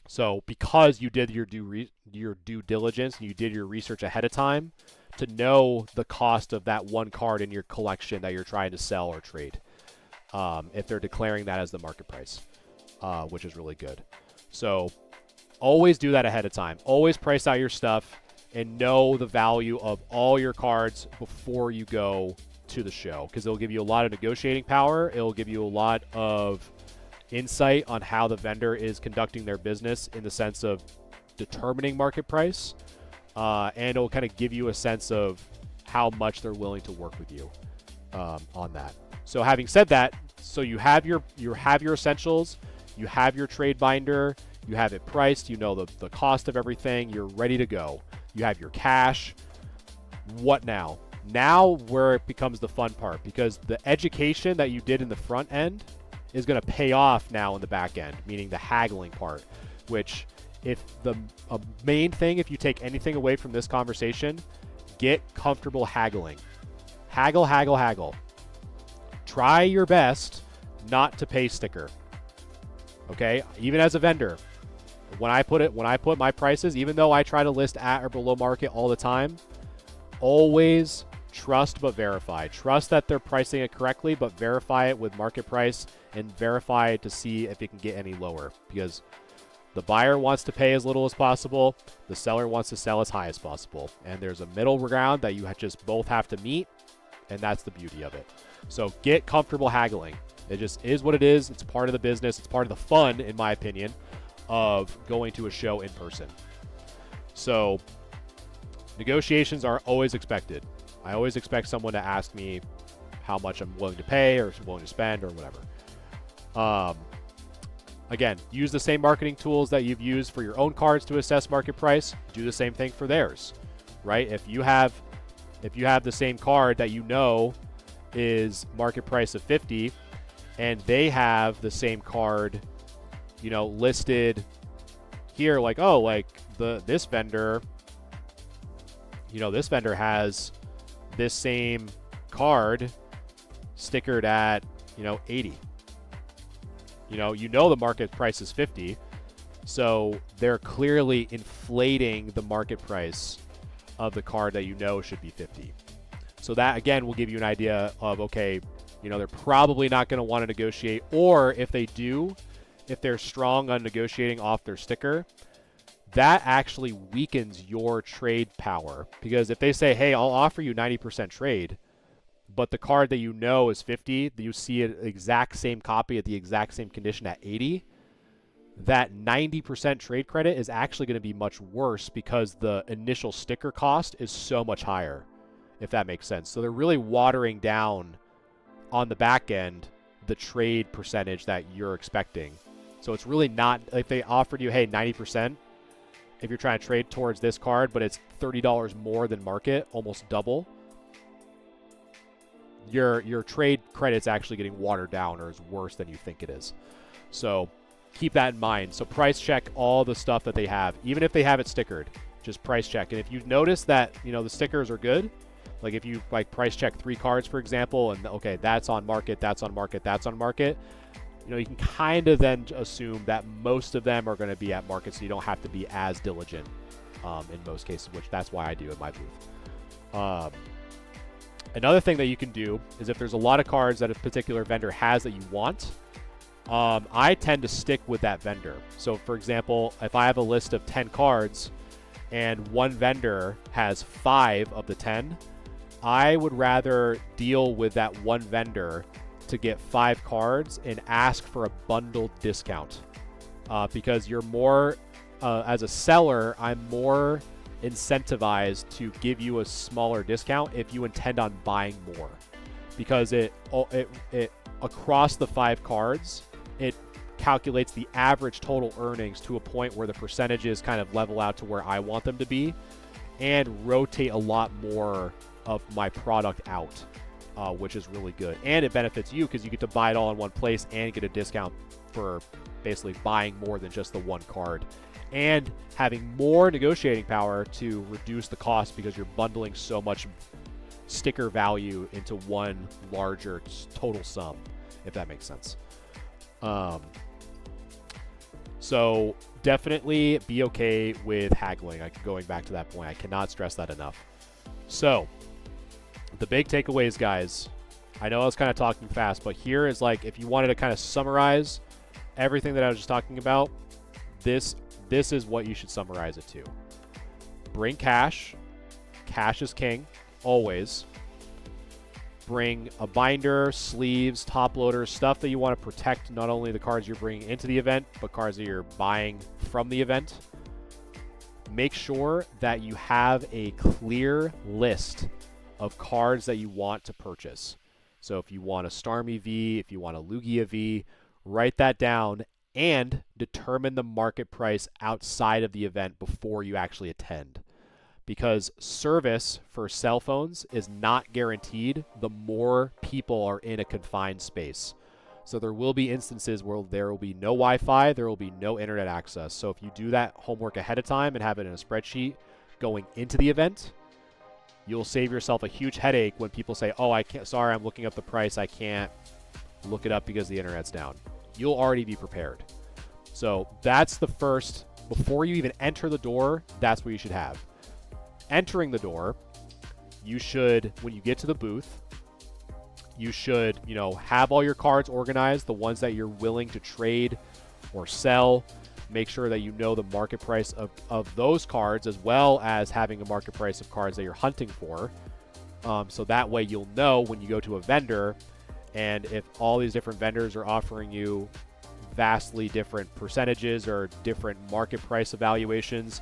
So because you did your due diligence and you did your research ahead of time to know the cost of that one card in your collection that you're trying to sell or trade, if they're declaring that as the market price, which is really good. So always do that ahead of time. Always price out your stuff and know the value of all your cards before you go to the show, because it'll give you a lot of negotiating power. It'll give you a lot of insight on how the vendor is conducting their business in the sense of determining market price, and it'll kind of give you a sense of how much they're willing to work with you on that. So having said that, so you have your essentials, you have your trade binder, you have it priced, you know the cost of everything, you're ready to go. You have your cash. What now? Now where it becomes the fun part, because the education that you did in the front end is going to pay off now in the back end, meaning the haggling part, which if the main thing, if you take anything away from this conversation, get comfortable haggling. Haggle, haggle, haggle. Try your best not to pay sticker. Okay? Even as a vendor, when I put my prices, even though I try to list at or below market all the time, always trust but verify. Trust that they're pricing it correctly, but verify it with market price and verify it to see if it can get any lower, because the buyer wants to pay as little as possible, the seller wants to sell as high as possible, and there's a middle ground that you just both have to meet, and that's the beauty of it. So get comfortable haggling. It just is what it is. It's part of the business. It's part of the fun, in my opinion, of going to a show in person. So negotiations are always expected. I always expect someone to ask me how much I'm willing to pay or willing to spend or whatever. Again, use the same marketing tools that you've used for your own cards to assess market price. Do the same thing for theirs, right? If you have the same card that you know is market price of 50 and they have the same card, you know, listed here, like, oh, like this vendor, you know, this vendor has this same card stickered at, you know, 80. You know the market price is 50, so they're clearly inflating the market price of the card that you know should be 50. So that, again, will give you an idea of, okay, you know, they're probably not going to want to negotiate, or if they do, if they're strong on negotiating off their sticker, that actually weakens your trade power. Because if they say, hey, I'll offer you 90% trade, but the card that you know is 50, you see an exact same copy at the exact same condition at 80, that 90% trade credit is actually going to be much worse because the initial sticker cost is so much higher, if that makes sense. So they're really watering down on the back end the trade percentage that you're expecting. So it's really not, if they offered you, hey, 90%, if you're trying to trade towards this card, but it's $30 more than market, almost double, your trade credit's actually getting watered down or is worse than you think it is. So keep that in mind. So price check all the stuff that they have, even if they have it stickered, just price check. And if you notice that, you know, the stickers are good, like if you like price check 3 cards, for example, and okay, that's on market, that's on market, that's on market, you know, you can kind of then assume that most of them are going to be at market, so you don't have to be as diligent in most cases, which that's why I do in my booth. Another thing that you can do is if there's a lot of cards that a particular vendor has that you want, I tend to stick with that vendor. So for example, if I have a list of 10 cards and one vendor has 5 of the 10, I would rather deal with that one vendor to get 5 cards and ask for a bundled discount. Because you're more, as a seller, I'm more incentivized to give you a smaller discount if you intend on buying more, because it across the 5 cards, it calculates the average total earnings to a point where the percentages kind of level out to where I want them to be and rotate a lot more of my product out, which is really good. And it benefits you because you get to buy it all in one place and get a discount for basically buying more than just the one card, and having more negotiating power to reduce the cost because you're bundling so much sticker value into one larger total sum, if that makes sense. So definitely be okay with haggling. Going back to that point, I cannot stress that enough. So the big takeaways, guys, I know I was kind of talking fast, but here is like, if you wanted to kind of summarize everything that I was just talking about, this is what you should summarize it to. Bring cash. Cash is king, always. Bring a binder, sleeves, top loaders, stuff that you want to protect not only the cards you're bringing into the event, but cards that you're buying from the event. Make sure that you have a clear list of cards that you want to purchase. So if you want a Starmie V, if you want a Lugia V, write that down and determine the market price outside of the event before you actually attend. Because service for cell phones is not guaranteed the more people are in a confined space. So there will be instances where there will be no Wi-Fi, there will be no internet access. So if you do that homework ahead of time and have it in a spreadsheet going into the event, you'll save yourself a huge headache when people say, oh, I can't, sorry, I'm looking up the price, I can't look it up because the internet's down. You'll already be prepared. So that's the first, before you even enter the door, that's what you should have. Entering the door, you should, when you get to the booth, you should, you know, have all your cards organized, the ones that you're willing to trade or sell. Make sure that you know the market price of those cards, as well as having a market price of cards that you're hunting for. So that way you'll know when you go to a vendor And if all these different vendors are offering you vastly different percentages or different market price evaluations,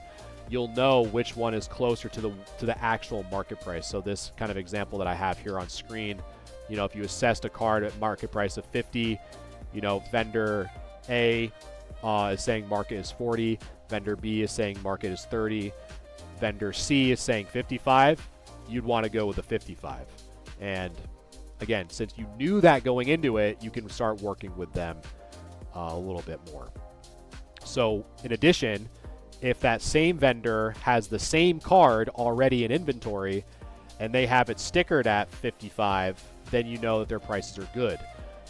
you'll know which one is closer to the actual market price. So this kind of example that I have here on screen, if you assessed a card at market price of 50, vendor A is saying market is 40, vendor B is saying market is 30, vendor C is saying 55, you'd want to go with the 55. And again, since you knew that going into it, you can start working with them a little bit more. So in addition, if that same vendor has the same card already in inventory and they have it stickered at 55, then you know that their prices are good.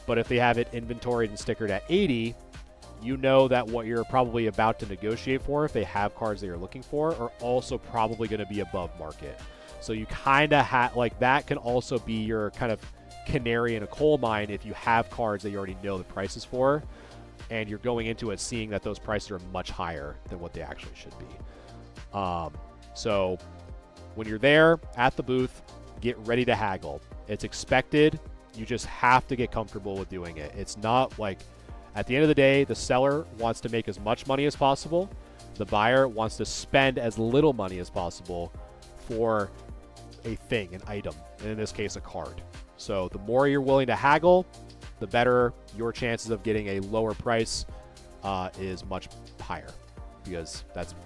But if they have it inventoried and stickered at 80, you know that what you're probably about to negotiate for, if they have cards that you're looking for, are also probably going to be above market. So you kind of have, like, that can also be your kind of canary in a coal mine if you have cards that you already know the prices for, and you're going into it seeing that those prices are much higher than what they actually should be. So when you're there at the booth, get ready to haggle. It's expected. You just have to get comfortable with doing it. It's not like, at the end of the day, the seller wants to make as much money as possible. The buyer wants to spend as little money as possible for a thing, an item, and in this case, a card. So the more you're willing to haggle, the better your chances of getting a lower price is much higher, because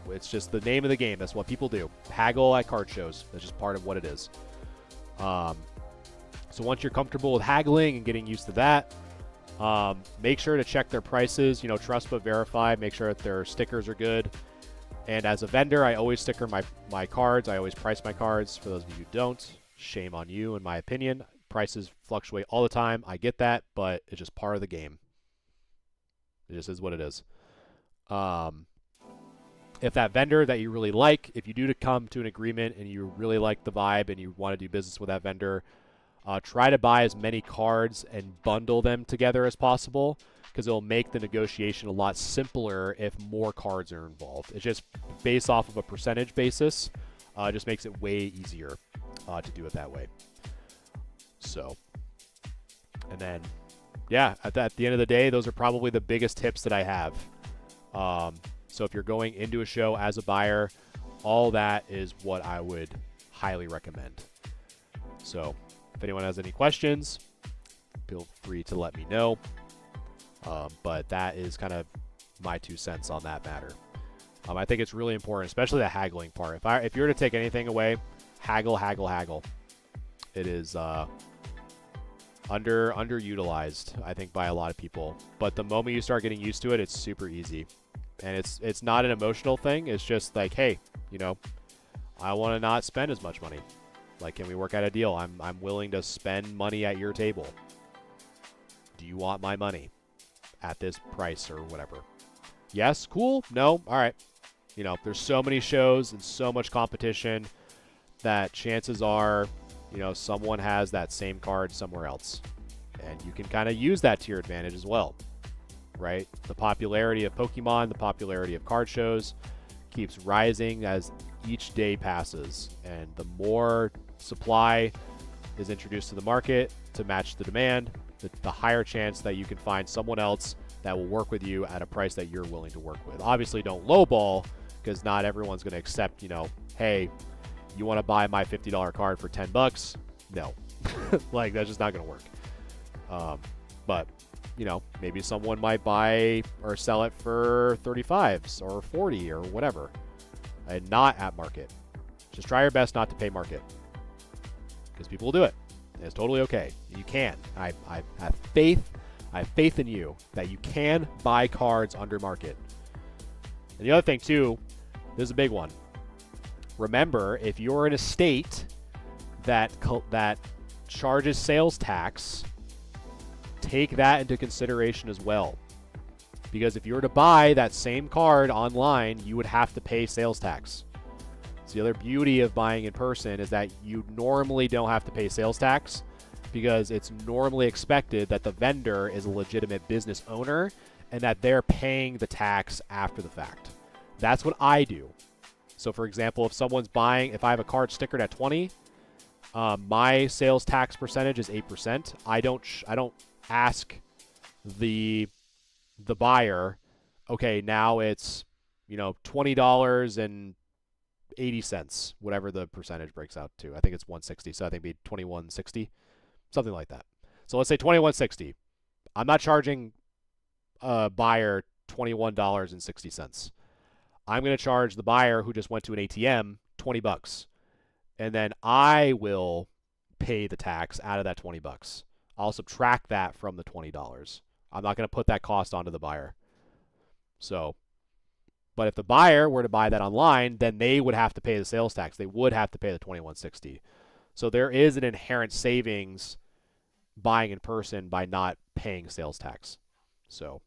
it's just the name of the game. That's what people do. Haggle at card shows. That's just part of what it is. So once you're comfortable with haggling and getting used to that, make sure to check their prices. Trust but verify. Make sure that their stickers are good. And as a vendor, I always sticker my cards. I always price my cards. For those of you who don't, shame on you, in my opinion. Prices fluctuate all the time. I get that, but it's just part of the game. It just is what it is. If that vendor that you really like, if you do come to an agreement and you really like the vibe and you want to do business with that vendor, try to buy as many cards and bundle them together as possible, because it'll make the negotiation a lot simpler if more cards are involved. It's just based off of a percentage basis. It just makes it way easier to do it that way. So, and then, yeah, at the end of the day, those are probably the biggest tips that I have. So if you're going into a show as a buyer, all that is what I would highly recommend. So if anyone has any questions, feel free to let me know. But that is kind of my 2 cents on that matter. I think it's really important, especially the haggling part. If you were to take anything away, haggle, haggle, haggle. It is underutilized, I think, by a lot of people. But the moment you start getting used to it, it's super easy. And it's not an emotional thing. It's just like, hey, I want to not spend as much money. Like, can we work out a deal? I'm willing to spend money at your table. Do you want my money at this price or whatever? Yes, cool. No, all right. There's so many shows and so much competition that chances are, someone has that same card somewhere else. And you can kind of use that to your advantage as well, right? The popularity of Pokemon, the popularity of card shows keeps rising as each day passes. And the more supply is introduced to the market to match the demand, the higher chance that you can find someone else that will work with you at a price that you're willing to work with. Obviously, don't lowball, because not everyone's going to accept, hey, you want to buy my $50 card for $10? No. Like, that's just not going to work. But, maybe someone might buy or sell it for 35s or 40 or whatever, and not at market. Just try your best not to pay market, because people will do it. And it's totally okay. You can. I have faith in you that you can buy cards under market. And the other thing too, this is a big one. Remember, if you're in a state that charges sales tax, take that into consideration as well. Because if you were to buy that same card online, you would have to pay sales tax. So the other beauty of buying in person is that you normally don't have to pay sales tax, because it's normally expected that the vendor is a legitimate business owner and that they're paying the tax after the fact. That's what I do. So for example, if someone's buying, if I have a card stickered at 20, My sales tax percentage is 8%. I don't ask the buyer, okay, now it's $20.80, whatever the percentage breaks out to. I think it's 160, so I think it'd be 2160, something like that. So let's say 2160. I'm not charging a buyer $21.60. I'm going to charge the buyer who just went to an ATM $20, and then I will pay the tax out of that $20. I'll subtract that from the $20. I'm not going to put that cost onto the buyer. So, but if the buyer were to buy that online, then they would have to pay the sales tax. They would have to pay the $21.60. So there is an inherent savings buying in person by not paying sales tax. So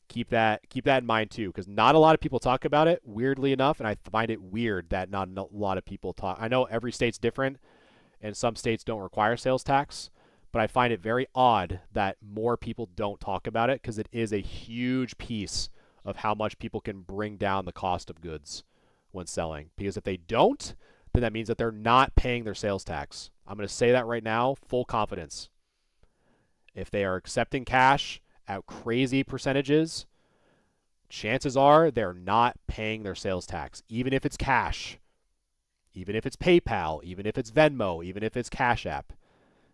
keep that in mind too, because not a lot of people talk about it, weirdly enough, and I find it weird that not a lot of people talk. I know every state's different, and some states don't require sales tax, but I find it very odd that more people don't talk about it, because it is a huge piece of how much people can bring down the cost of goods when selling. Because if they don't, then that means that they're not paying their sales tax. I'm going to say that right now, full confidence. If they are accepting cash at crazy percentages, chances are they're not paying their sales tax, even if it's cash, even if it's PayPal, even if it's Venmo, even if it's Cash App.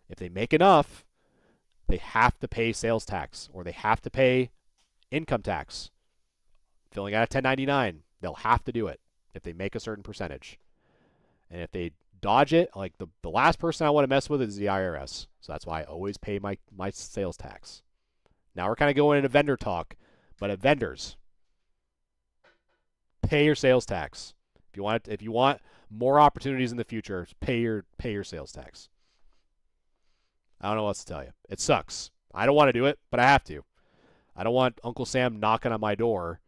If they make enough, they have to pay sales tax, or they have to pay income tax. Filling out a 1099, they'll have to do it if they make a certain percentage. And if they dodge it, like the last person I want to mess with is the IRS. So that's why I always pay my sales tax. Now we're kind of going into vendor talk, but at vendors, pay your sales tax. If you want more opportunities in the future, pay your sales tax. I don't know what else to tell you. It sucks. I don't want to do it, but I have to. I don't want Uncle Sam knocking on my door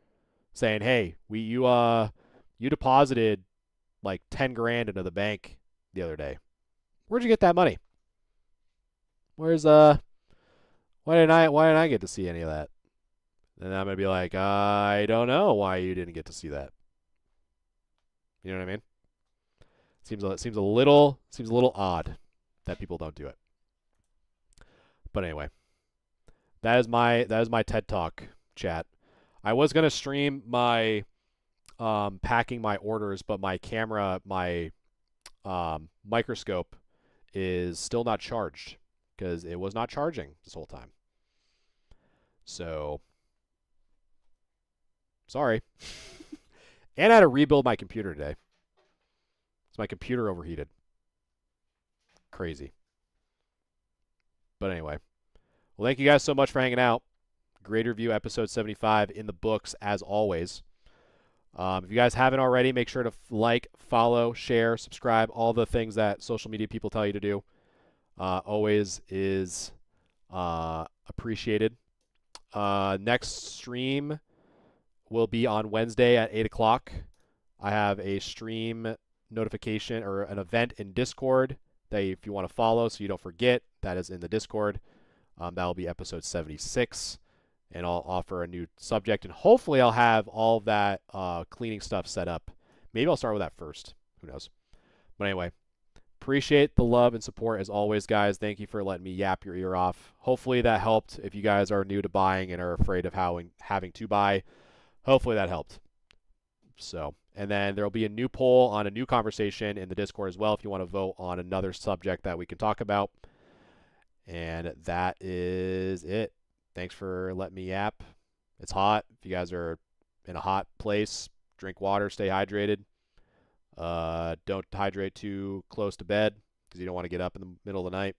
saying, "Hey, you deposited like 10 grand into the bank the other day. Where'd you get that money? Why didn't I get to see any of that?" And I'm gonna be like, "I don't know why you didn't get to see that." You know what I mean? Seems a little odd that people don't do it. But anyway, that is my TED Talk, chat. I was gonna stream my packing my orders, but my camera, my microscope is still not charged because it was not charging this whole time. So sorry. And I had to rebuild my computer today. So my computer overheated. Crazy. But anyway. Well, thank you guys so much for hanging out. Grade Review episode 75 in the books as always. If you guys haven't already, make sure to like, follow, share, subscribe, all the things that social media people tell you to do. Always is appreciated. Next stream will be on Wednesday at 8 o'clock. I have a stream notification or an event in Discord that if you want to follow so you don't forget, that is in the Discord. That will be episode 76. And I'll offer a new subject, and hopefully I'll have all of that cleaning stuff set up. Maybe I'll start with that first. Who knows? But anyway, appreciate the love and support as always, guys. Thank you for letting me yap your ear off. Hopefully that helped. If you guys are new to buying and are afraid of having to buy, hopefully that helped. So, and then there will be a new poll on a new conversation in the Discord as well if you want to vote on another subject that we can talk about. And that is it. Thanks for letting me yap. It's hot. If you guys are in a hot place, drink water, stay hydrated. Don't hydrate too close to bed because you don't want to get up in the middle of the night.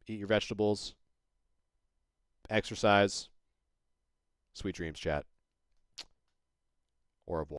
Eat your vegetables. Exercise. Sweet dreams, chat. Au revoir.